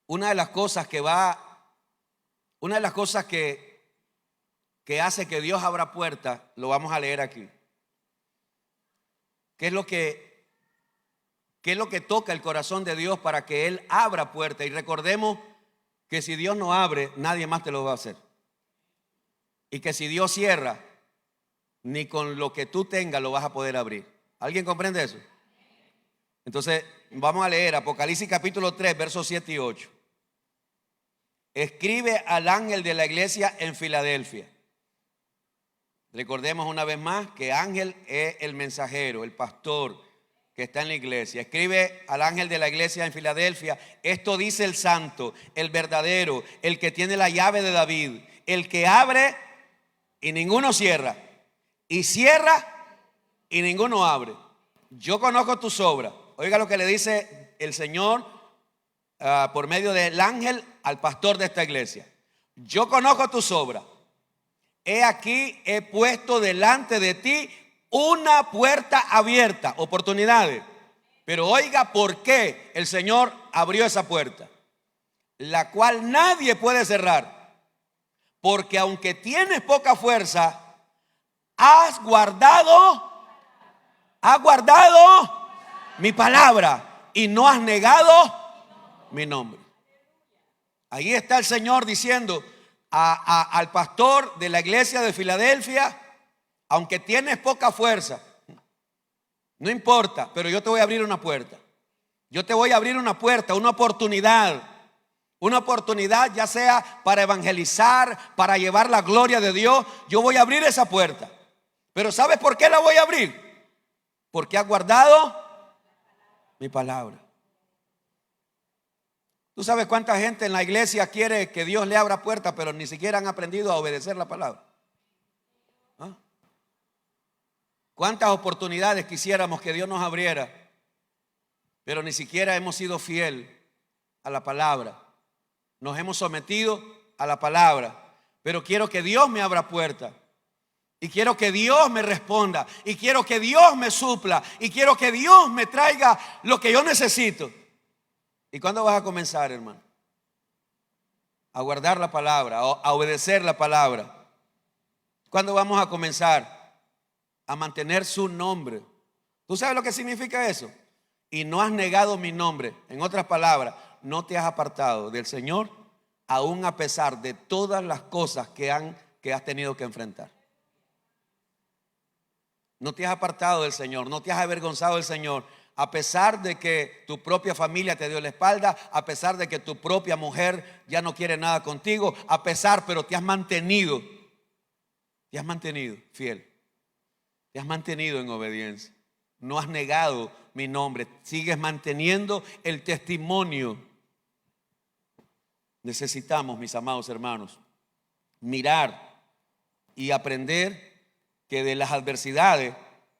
una de las cosas que hace que Dios abra puertas. Lo vamos a leer aquí. ¿Qué es lo que toca el corazón de Dios para que Él abra puertas? Y recordemos que si Dios no abre, nadie más te lo va a hacer. Y que si Dios cierra, ni con lo que tú tengas lo vas a poder abrir. ¿Alguien comprende eso? Entonces, vamos a leer Apocalipsis capítulo 3, versos 7 y 8. Escribe al ángel de la iglesia en Filadelfia. Recordemos una vez más que ángel es el mensajero, el pastor que está en la iglesia. Escribe al ángel de la iglesia en Filadelfia: esto dice el santo, el verdadero, el que tiene la llave de David, el que abre y ninguno cierra, y cierra y ninguno abre. Yo conozco tus obras. Oiga lo que le dice el Señor por medio del ángel al pastor de esta iglesia. Yo conozco tus obras. He aquí, he puesto delante de ti una puerta abierta, oportunidades. Pero oiga por qué el Señor abrió esa puerta, la cual nadie puede cerrar. Porque aunque tienes poca fuerza, has guardado mi palabra y no has negado mi nombre. Ahí está el Señor diciendo al pastor de la iglesia de Filadelfia: aunque tienes poca fuerza, no importa, pero yo te voy a abrir una puerta. Yo te voy a abrir una puerta, una oportunidad. Una oportunidad, ya sea para evangelizar, para llevar la gloria de Dios. Yo voy a abrir esa puerta. Pero ¿sabes por qué la voy a abrir? Porque has guardado mi palabra. ¿Tú sabes cuánta gente en la iglesia quiere que Dios le abra puertas, pero ni siquiera han aprendido a obedecer la palabra? ¿Ah? ¿Cuántas oportunidades quisiéramos que Dios nos abriera, pero ni siquiera hemos sido fiel a la palabra? Nos hemos sometido a la palabra, pero quiero que Dios me abra puertas. Y quiero que Dios me responda. Y quiero que Dios me supla. Y quiero que Dios me traiga lo que yo necesito. ¿Y cuándo vas a comenzar, hermano? A guardar la palabra, a obedecer la palabra. ¿Cuándo vamos a comenzar a mantener su nombre? ¿Tú sabes lo que significa eso? Y no has negado mi nombre. En otras palabras, no te has apartado del Señor, aún a pesar de todas las cosas que has tenido que enfrentar. No te has apartado del Señor, no te has avergonzado del Señor, a pesar de que tu propia familia te dio la espalda, a pesar de que tu propia mujer ya no quiere nada contigo, pero te has mantenido fiel, te has mantenido en obediencia, no has negado mi nombre, sigues manteniendo el testimonio. Necesitamos, mis amados hermanos, mirar y aprender que de las adversidades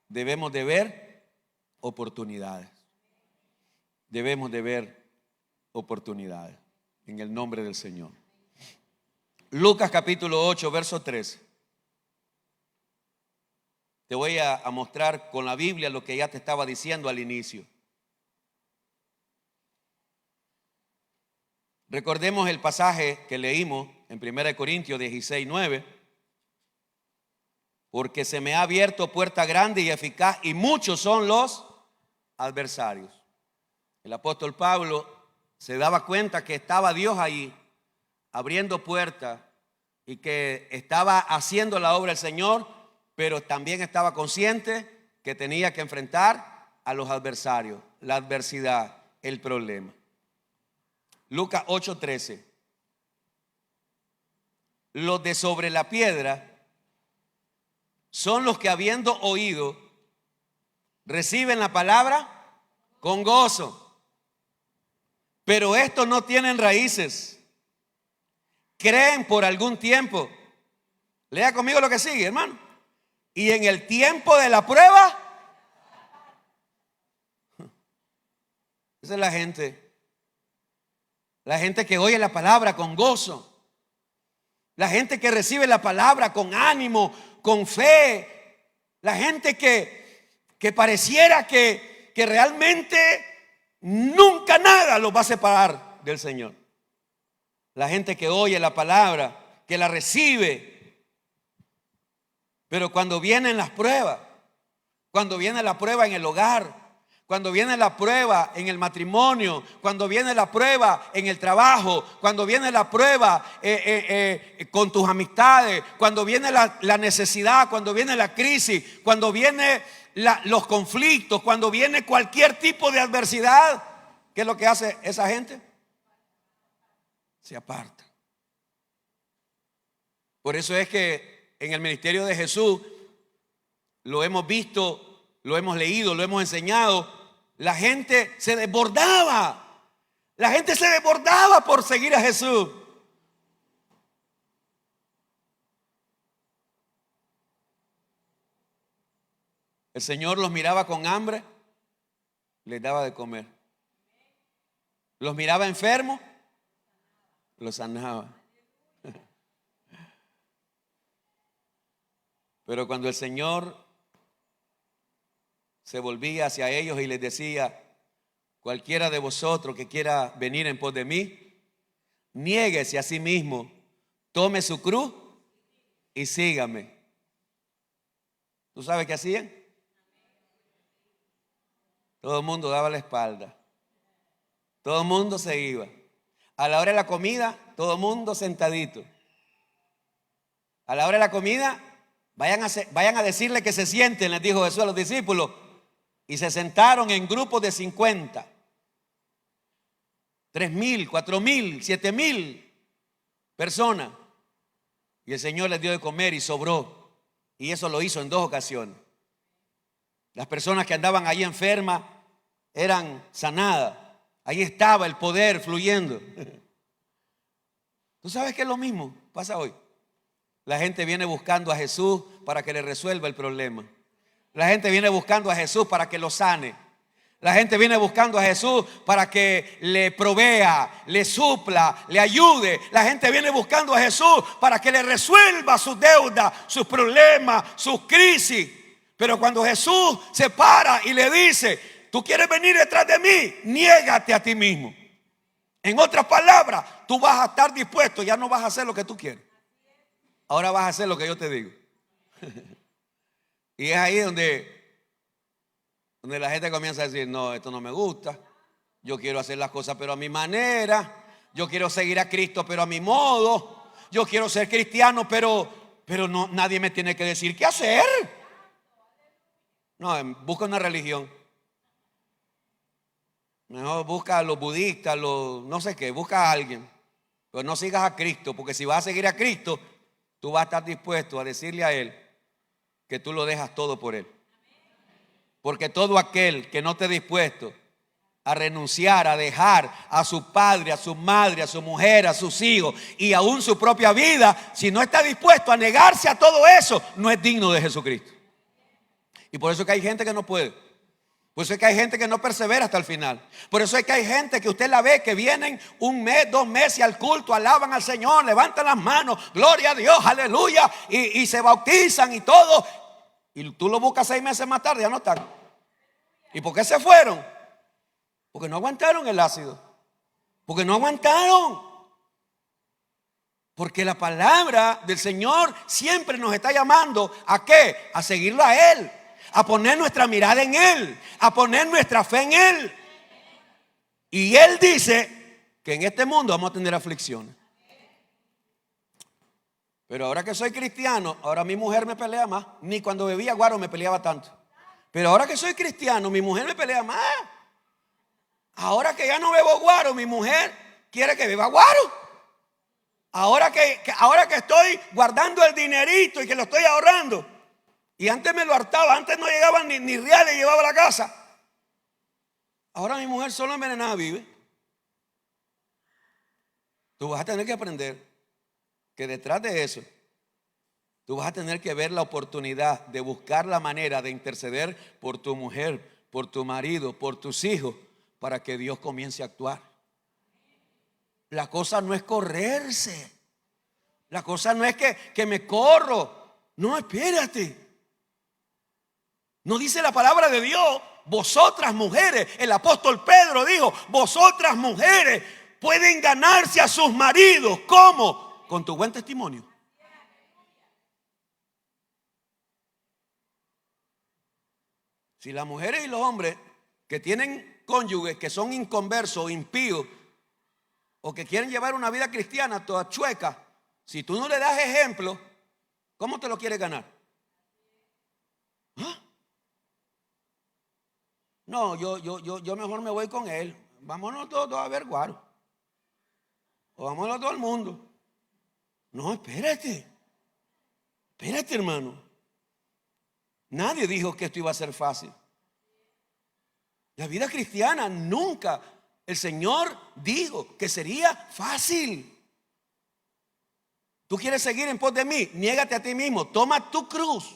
debemos de ver oportunidades. Debemos de ver oportunidades en el nombre del Señor. Lucas capítulo 8, verso 13. Te voy a mostrar con la Biblia lo que ya te estaba diciendo al inicio. Recordemos el pasaje que leímos en 1 Corintios 16, 9. Porque se me ha abierto puerta grande y eficaz, y muchos son los adversarios. El apóstol Pablo se daba cuenta que estaba Dios ahí abriendo puertas y que estaba haciendo la obra del Señor, pero también estaba consciente que tenía que enfrentar a los adversarios, la adversidad, el problema. Lucas 8:13. Los de sobre la piedra son los que, habiendo oído, reciben la palabra con gozo. Pero estos no tienen raíces. Creen por algún tiempo. Lea conmigo lo que sigue, hermano. Y en el tiempo de la prueba, esa es la gente. La gente que oye la palabra con gozo. La gente que recibe la palabra con ánimo, con fe. La gente que pareciera que realmente nunca nada los va a separar del Señor. La gente que oye la palabra, que la recibe. Pero cuando vienen las pruebas, cuando viene la prueba en el hogar, cuando viene la prueba en el matrimonio, cuando viene la prueba en el trabajo, cuando viene la prueba con tus amistades, cuando viene la necesidad, cuando viene la crisis, cuando vienen los conflictos, cuando viene cualquier tipo de adversidad, ¿qué es lo que hace esa gente? Se aparta. Por eso es que en el ministerio de Jesús lo hemos visto, lo hemos leído, lo hemos enseñado. La gente se desbordaba. La gente se desbordaba por seguir a Jesús. El Señor los miraba con hambre, les daba de comer. Los miraba enfermos, los sanaba. Pero cuando el Señor se volvía hacia ellos y les decía: cualquiera de vosotros que quiera venir en pos de mí, niéguese a sí mismo, tome su cruz y sígame. ¿Tú sabes qué hacían? Todo el mundo daba la espalda. Todo el mundo se iba. A la hora de la comida, todo el mundo sentadito. A la hora de la comida, vayan a decirle que se sienten, les dijo Jesús a los discípulos. Y se sentaron en grupos de 50, 3,000, 4,000, 7,000 personas. Y el Señor les dio de comer y sobró. Y eso lo hizo en 2 ocasiones. Las personas que andaban ahí enfermas eran sanadas. Ahí estaba el poder fluyendo. ¿Tú sabes que es lo mismo? Pasa hoy. La gente viene buscando a Jesús para que le resuelva el problema. La gente viene buscando a Jesús para que lo sane. La gente viene buscando a Jesús para que le provea, le supla, le ayude. La gente viene buscando a Jesús para que le resuelva sus deudas, sus problemas, sus crisis. Pero cuando Jesús se para y le dice: tú quieres venir detrás de mí, niégate a ti mismo. En otras palabras, tú vas a estar dispuesto, ya no vas a hacer lo que tú quieres. Ahora vas a hacer lo que yo te digo. Y es ahí donde la gente comienza a decir: no, esto no me gusta. Yo quiero hacer las cosas pero a mi manera. Yo quiero seguir a Cristo pero a mi modo. Yo quiero ser cristiano pero no, nadie me tiene que decir qué hacer. No, busca una religión. Mejor busca a los budistas, no sé qué, busca a alguien. Pero no sigas a Cristo, porque si vas a seguir a Cristo, tú vas a estar dispuesto a decirle a Él que tú lo dejas todo por Él. Porque todo aquel que no esté dispuesto a renunciar, a dejar a su padre, a su madre, a su mujer, a sus hijos y aún su propia vida, si no está dispuesto a negarse a todo eso, no es digno de Jesucristo. Y por eso es que hay gente que no puede. Por eso es que hay gente que no persevera hasta el final. Por eso es que hay gente que usted la ve que vienen 1 mes, 2 meses al culto, alaban al Señor, levantan las manos, gloria a Dios, aleluya, y se bautizan y todo. Y tú lo buscas 6 meses más tarde, ya no están. ¿Y por qué se fueron? Porque no aguantaron el ácido. Porque no aguantaron. Porque la palabra del Señor siempre nos está llamando ¿a qué? A seguirlo a Él, a poner nuestra mirada en Él, a poner nuestra fe en Él. Y Él dice que en este mundo vamos a tener aflicciones. Pero ahora que soy cristiano, ahora mi mujer me pelea más. Ni cuando bebía guaro me peleaba tanto. Pero ahora que soy cristiano, mi mujer me pelea más. Ahora que ya no bebo guaro, mi mujer quiere que beba guaro. Ahora que estoy guardando el dinerito y que lo estoy ahorrando. Y antes me lo hartaba, antes no llegaban ni reales, llevaba a la casa. Ahora mi mujer solo envenenada vive. Tú vas a tener que aprender que detrás de eso, tú vas a tener que ver la oportunidad de buscar la manera de interceder por tu mujer, por tu marido, por tus hijos, para que Dios comience a actuar. La cosa no es correrse. La cosa no es que me corro. No, espérate. No dice la palabra de Dios: vosotras mujeres. El apóstol Pedro dijo: vosotras mujeres pueden ganarse a sus maridos. ¿Cómo? Con tu buen testimonio. Si las mujeres y los hombres que tienen cónyuges que son inconversos, impíos, o que quieren llevar una vida cristiana toda chueca, si tú no le das ejemplo, ¿cómo te lo quieres ganar? ¿Ah? No, yo mejor me voy con él. Vámonos todos a ver guaro. O vámonos todo el mundo. No, espérate. Espérate, hermano. Nadie dijo que esto iba a ser fácil. La vida cristiana nunca el Señor dijo que sería fácil. ¿Tú quieres seguir en pos de mí? Niégate a ti mismo. Toma tu cruz.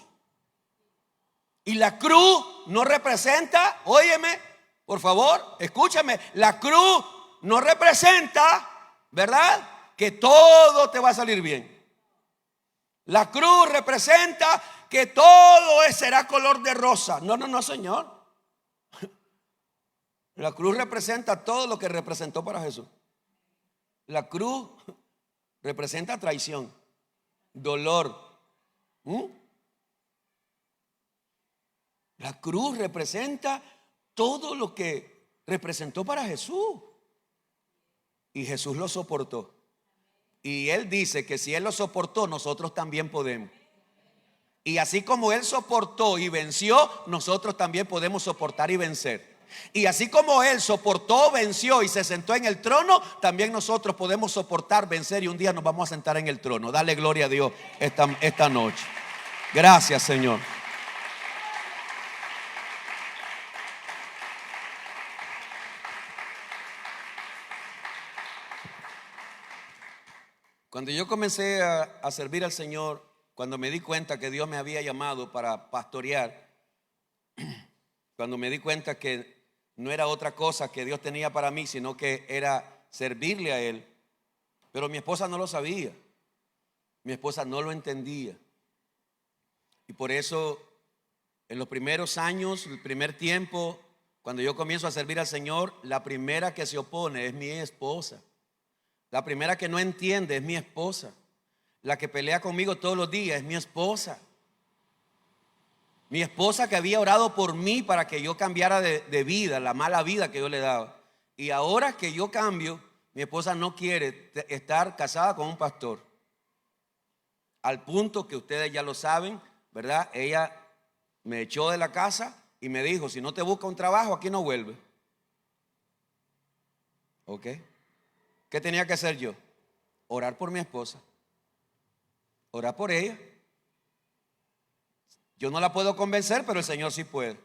Y la cruz no representa, óyeme, por favor, escúchame. La cruz no representa, ¿verdad?, que todo te va a salir bien. La cruz representa que todo será color de rosa. No, Señor. La cruz representa todo lo que representó para Jesús. La cruz representa traición, dolor. La cruz representa todo lo que representó para Jesús. Y Jesús lo soportó. Y Él dice que si Él lo soportó, nosotros también podemos. Y así como Él soportó y venció, nosotros también podemos soportar y vencer. Y así como Él soportó, venció y se sentó en el trono, también nosotros podemos soportar, vencer y un día nos vamos a sentar en el trono. Dale gloria a Dios esta noche. Gracias, Señor. Cuando yo comencé a servir al Señor, cuando me di cuenta que Dios me había llamado para pastorear, cuando me di cuenta que no era otra cosa que Dios tenía para mí, sino que era servirle a Él. Pero mi esposa no lo sabía, mi esposa no lo entendía. Y por eso, en los primeros años, el primer tiempo, cuando yo comienzo a servir al Señor, la primera que se opone es mi esposa. La primera que no entiende es mi esposa. La que pelea conmigo todos los días es mi esposa. Mi esposa que había orado por mí para que yo cambiara de vida, la mala vida que yo le daba. Y ahora que yo cambio, mi esposa no quiere estar casada con un pastor. Al punto que ustedes ya lo saben, ¿verdad? Ella me echó de la casa y me dijo, si no te busca un trabajo, aquí no vuelve. ¿Ok? ¿Qué tenía que hacer yo? Orar por mi esposa. Orar por ella. Yo no la puedo convencer, pero el Señor sí puede.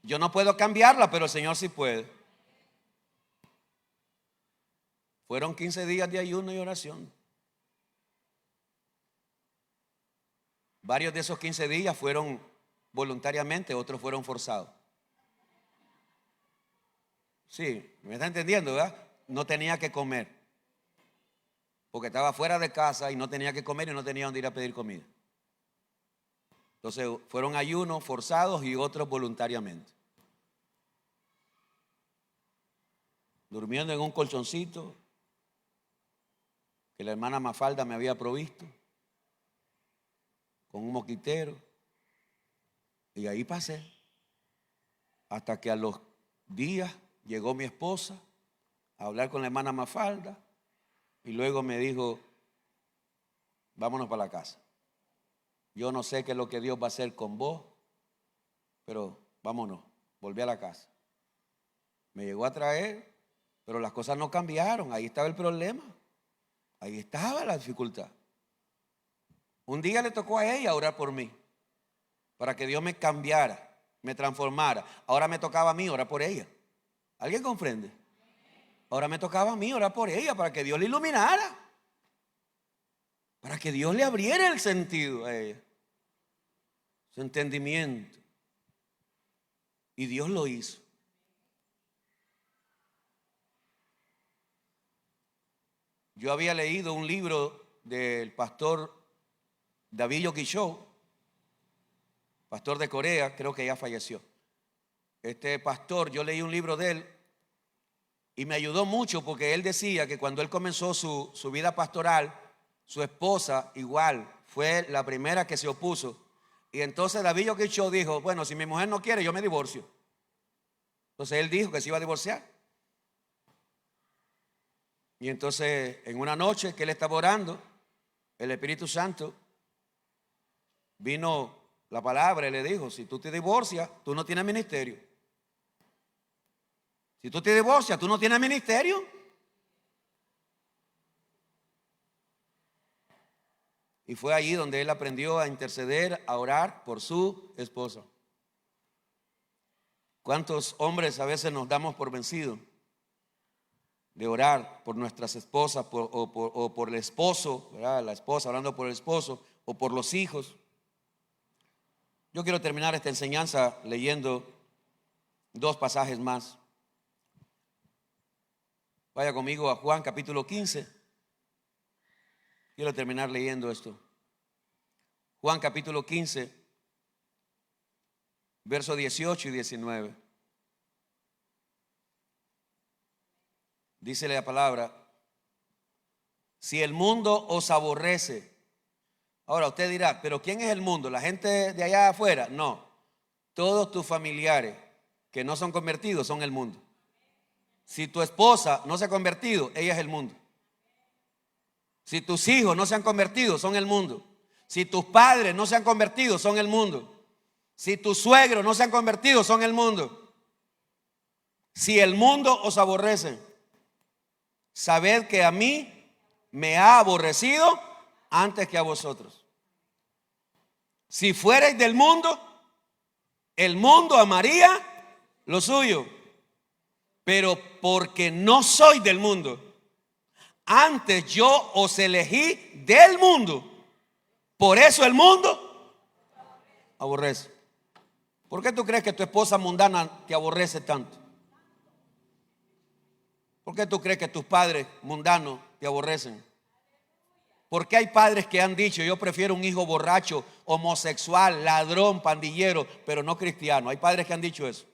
Yo no puedo cambiarla, pero el Señor sí puede. Fueron 15 días de ayuno y oración. Varios de esos 15 días fueron voluntariamente, otros fueron forzados. Sí, ¿me está entendiendo, verdad? No tenía que comer, porque estaba fuera de casa y no tenía que comer y no tenía dónde ir a pedir comida. Entonces fueron ayunos forzados y otros voluntariamente. Durmiendo en un colchoncito que la hermana Mafalda me había provisto, con un moquitero, y ahí pasé, hasta que a los días llegó mi esposa a hablar con la hermana Mafalda, y luego me dijo, vámonos para la casa. Yo no sé qué es lo que Dios va a hacer con vos, pero vámonos. Volví a la casa. Me llegó a traer, pero las cosas no cambiaron. Ahí estaba el problema. Ahí estaba la dificultad. Un día le tocó a ella orar por mí, para que Dios me cambiara, me transformara. Ahora me tocaba a mí orar por ella. ¿Alguien comprende? Ahora me tocaba a mí orar por ella, para que Dios le iluminara, para que Dios le abriera el sentido a ella, su entendimiento. Y Dios lo hizo. Yo había leído un libro del pastor David Yoquishou, pastor de Corea, creo que ya falleció. Este pastor, yo leí un libro de él y me ayudó mucho, porque él decía que cuando él comenzó su vida pastoral, su esposa igual fue la primera que se opuso. Y entonces David Yoquishou dijo, bueno, si mi mujer no quiere, yo me divorcio. Entonces él dijo que se iba a divorciar. Y entonces en una noche que él estaba orando, el Espíritu Santo vino la palabra y le dijo, si tú te divorcias, tú no tienes ministerio. Si tú te divorcias, tú no tienes ministerio. Y fue allí donde él aprendió a interceder, a orar por su esposa. ¿Cuántos hombres a veces nos damos por vencidos de orar por nuestras esposas o por el esposo, ¿verdad? La esposa orando por el esposo o por los hijos? Yo quiero terminar esta enseñanza leyendo dos pasajes más. Vaya conmigo a Juan capítulo 15. Quiero terminar leyendo esto. Juan capítulo 15, versos 18 y 19. Dice la palabra, si el mundo os aborrece. Ahora usted dirá, ¿pero quién es el mundo? ¿La gente de allá afuera? No, todos tus familiares que no son convertidos son el mundo. Si tu esposa no se ha convertido, ella es el mundo. Si tus hijos no se han convertido, son el mundo. Si tus padres no se han convertido, son el mundo. Si tus suegros no se han convertido, son el mundo. Si el mundo os aborrece, sabed que a mí me ha aborrecido antes que a vosotros. Si fuereis del mundo, el mundo amaría lo suyo. Pero porque no soy del mundo, Antes yo os elegí del mundo. Por eso el mundo aborrece. ¿Por qué tú crees que tu esposa mundana te aborrece tanto? ¿Por qué tú crees que tus padres mundanos te aborrecen? ¿Por qué hay padres que han dicho: yo prefiero un hijo borracho, homosexual, ladrón, pandillero, pero no cristiano? Hay padres que han dicho eso.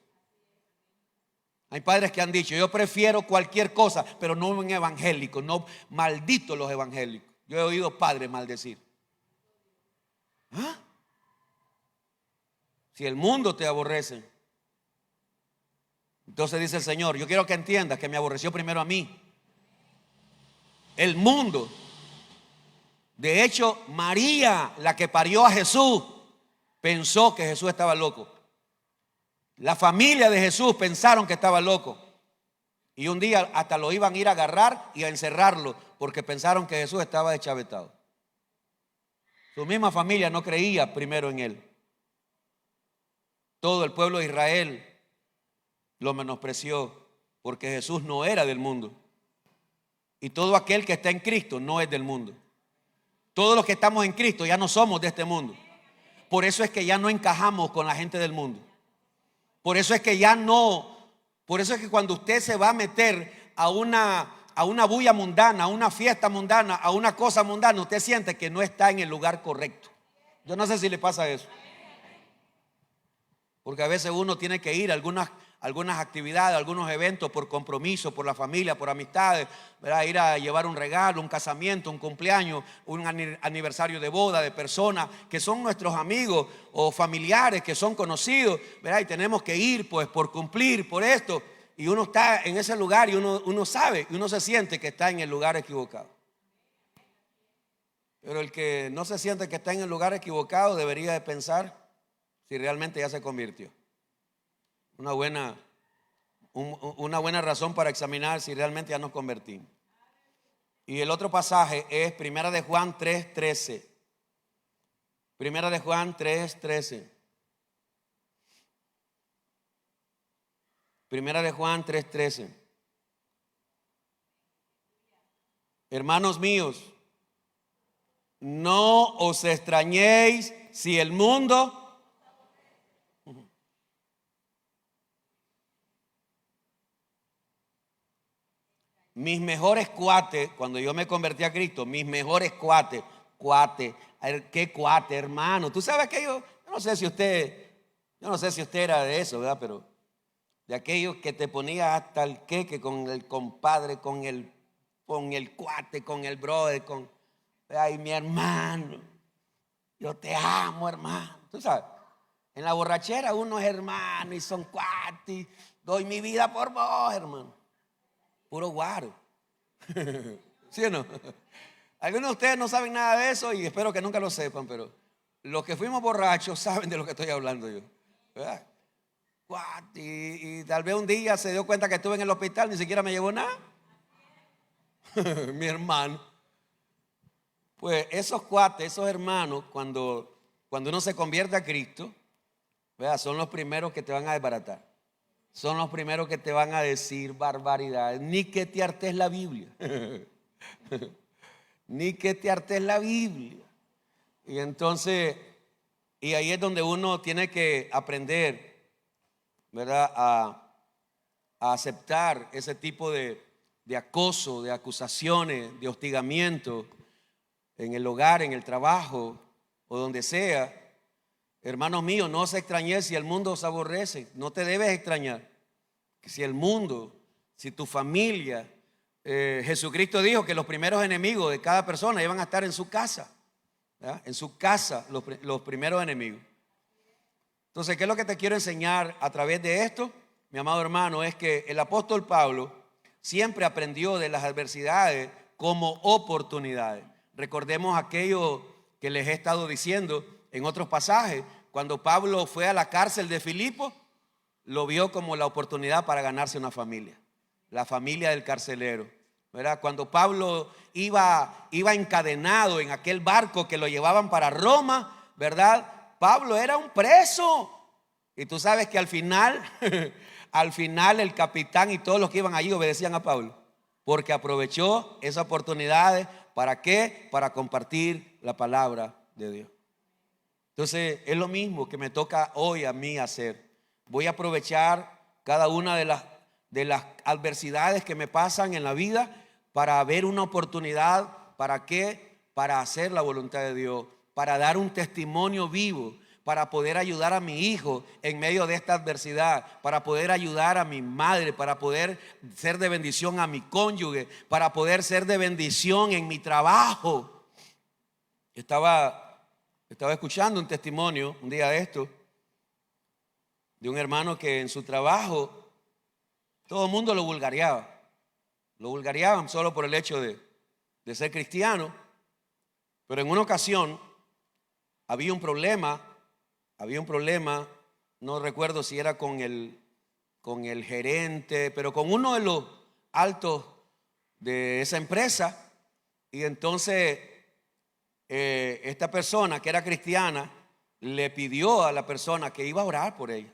Hay padres que han dicho: yo prefiero cualquier cosa, pero no un evangélico. No, malditos los evangélicos. Yo he oído padres maldecir. ¿Ah? Si el mundo te aborrece, entonces dice el Señor: yo quiero que entiendas que me aborreció primero a mí. El mundo. De hecho, María, la que parió a Jesús, pensó que Jesús estaba loco. La familia de Jesús pensaron que estaba loco. Y un día hasta lo iban a ir a agarrar y a encerrarlo porque pensaron que Jesús estaba deschavetado. Su misma familia no creía primero en él. Todo el pueblo de Israel lo menospreció porque Jesús no era del mundo. Y todo aquel que está en Cristo no es del mundo. Todos los que estamos en Cristo ya no somos de este mundo. Por eso es que ya no encajamos con la gente del mundo. Por eso es que por eso es que cuando usted se va a meter a una bulla mundana, a una fiesta mundana, a una cosa mundana, usted siente que no está en el lugar correcto. Yo no sé si le pasa eso. Porque a veces uno tiene que ir a algunas actividades, algunos eventos por compromiso, por la familia, por amistades, ¿verdad? Ir a llevar un regalo, un casamiento, un cumpleaños, un aniversario de boda de personas que son nuestros amigos o familiares que son conocidos, ¿verdad? Y tenemos que ir pues por cumplir, por esto. Y uno está en ese lugar y uno sabe y uno se siente que está en el lugar equivocado. Pero el que no se siente que está en el lugar equivocado debería de pensar si realmente ya se convirtió. Una buena razón para examinar si realmente ya nos convertimos. Y el otro pasaje es Primera de Juan 3:13. Primera de Juan 3:13. Primera de Juan 3:13. Hermanos míos, no os extrañéis si el mundo... Mis mejores cuates, cuando yo me convertí a Cristo, mis mejores cuates, ¿qué cuate, hermano? Tú sabes que yo no sé si usted era de eso, ¿verdad? Pero de aquellos que te ponía hasta el queque con el compadre, con el cuate, con el brother, ay, mi hermano, yo te amo, hermano. Tú sabes, en la borrachera uno es hermano y son cuates, doy mi vida por vos, hermano. Puro guaro. ¿Sí o no? Algunos de ustedes no saben nada de eso y espero que nunca lo sepan, pero los que fuimos borrachos saben de lo que estoy hablando yo, ¿verdad? Y tal vez un día se dio cuenta que estuve en el hospital, ni siquiera me llevó nada. Mi hermano. Pues esos cuates, esos hermanos, cuando uno se convierte a Cristo, ¿verdad? Son los primeros que te van a desbaratar. Son los primeros que te van a decir barbaridades. Ni que te hartes la Biblia. Ni que te hartes la Biblia. Y entonces, y ahí es donde uno tiene que aprender, ¿verdad? A aceptar ese tipo de acoso, de acusaciones, de hostigamiento en el hogar, en el trabajo o donde sea. Hermanos míos, no os extrañéis si el mundo os aborrece. No te debes extrañar. Si el mundo, si tu familia, Jesucristo dijo que los primeros enemigos de cada persona iban a estar en su casa. ¿Verdad? En su casa, los primeros enemigos. Entonces, ¿qué es lo que te quiero enseñar a través de esto, mi amado hermano? Es que el apóstol Pablo siempre aprendió de las adversidades como oportunidades. Recordemos aquello que les he estado diciendo en otros pasajes. Cuando Pablo fue a la cárcel de Filipo, lo vio como la oportunidad para ganarse una familia, la familia del carcelero, ¿verdad? Cuando Pablo iba encadenado en aquel barco que lo llevaban para Roma, ¿verdad? Pablo era un preso. Y tú sabes que al final el capitán y todos los que iban allí obedecían a Pablo. porque aprovechó esa oportunidad. ¿Para qué? Para compartir la palabra de Dios. Entonces es lo mismo que me toca hoy a mí hacer. Voy a aprovechar cada una de las adversidades que me pasan en la vida para ver una oportunidad. ¿Para qué? Para hacer la voluntad de Dios, para dar un testimonio vivo, para poder ayudar a mi hijo en medio de esta adversidad, para poder ayudar a mi madre, para poder ser de bendición a mi cónyuge, para poder ser de bendición en mi trabajo. Estaba escuchando un testimonio un día de esto, de un hermano que en su trabajo todo el mundo lo vulgareaba. Lo vulgareaban solo por el hecho de ser cristiano. Pero en una ocasión había un problema, no recuerdo si era con el gerente, pero con uno de los altos de esa empresa. Y entonces esta persona que era cristiana le pidió a la persona que iba a orar por ella,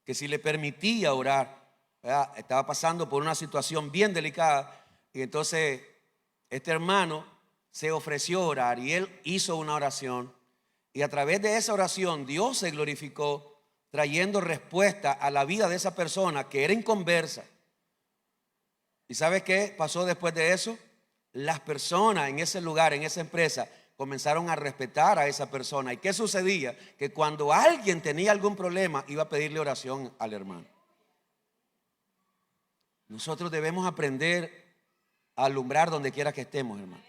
que si le permitía orar, ¿verdad? Estaba pasando por una situación bien delicada. Y entonces este hermano se ofreció a orar y él hizo una oración. Y a través de esa oración Dios se glorificó, trayendo respuesta a la vida de esa persona que era inconversa. ¿Y sabes qué pasó después de eso? Las personas en ese lugar, en esa empresa, comenzaron a respetar a esa persona. ¿Y qué sucedía? Que cuando alguien tenía algún problema, iba a pedirle oración al hermano. Nosotros debemos aprender a alumbrar donde quiera que estemos, hermano.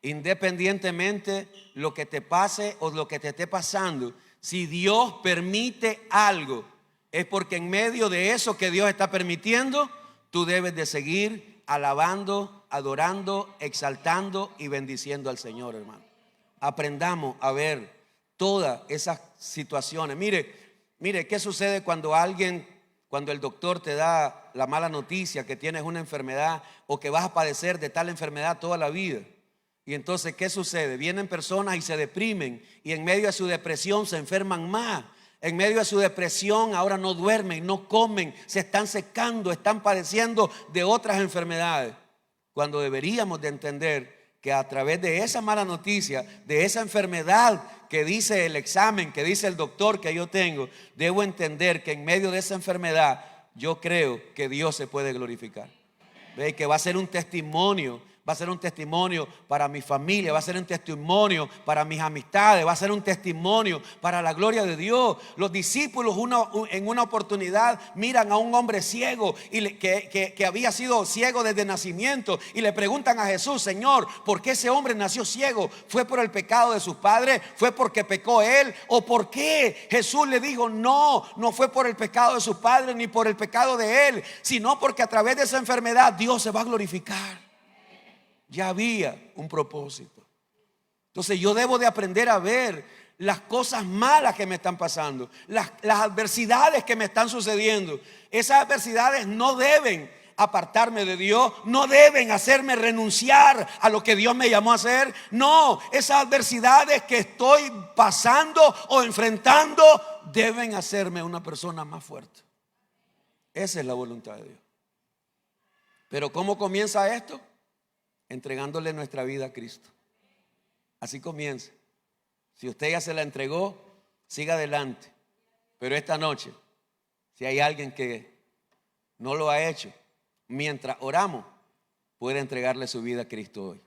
Independientemente lo que te pase o lo que te esté pasando, si Dios permite algo, es porque en medio de eso que Dios está permitiendo, tú debes de seguir alabando, adorando, exaltando y bendiciendo al Señor, hermano. Aprendamos a ver todas esas situaciones. Mire, ¿qué sucede cuando el doctor te da la mala noticia que tienes una enfermedad o que vas a padecer de tal enfermedad toda la vida? Y entonces, ¿qué sucede? Vienen personas y se deprimen, y en medio de su depresión se enferman más. En medio de su depresión ahora no duermen, no comen, se están secando, están padeciendo de otras enfermedades. Cuando deberíamos de entender que a través de esa mala noticia, de esa enfermedad que dice el examen, que dice el doctor que yo tengo, debo entender que en medio de esa enfermedad yo creo que Dios se puede glorificar. ¿Ve? Que va a ser un testimonio. Va a ser un testimonio para mi familia, va a ser un testimonio para mis amistades, va a ser un testimonio para la gloria de Dios. Los discípulos en una oportunidad miran a un hombre ciego que había sido ciego desde nacimiento y le preguntan a Jesús: Señor, ¿por qué ese hombre nació ciego? ¿Fue por el pecado de sus padres? ¿Fue porque pecó él? ¿O por qué? Jesús le dijo: no fue por el pecado de sus padres ni por el pecado de él, sino porque a través de esa enfermedad Dios se va a glorificar. Ya había un propósito. Entonces yo debo de aprender a ver las cosas malas que me están pasando, las adversidades que me están sucediendo. Esas adversidades no deben apartarme de Dios, no deben hacerme renunciar a lo que Dios me llamó a hacer. No, esas adversidades que estoy pasando o enfrentando deben hacerme una persona más fuerte. Esa es la voluntad de Dios. Pero ¿cómo comienza esto? Entregándole nuestra vida a Cristo. Así comienza. Si usted ya se la entregó, siga adelante. Pero esta noche, si hay alguien que no lo ha hecho, mientras oramos, puede entregarle su vida a Cristo hoy.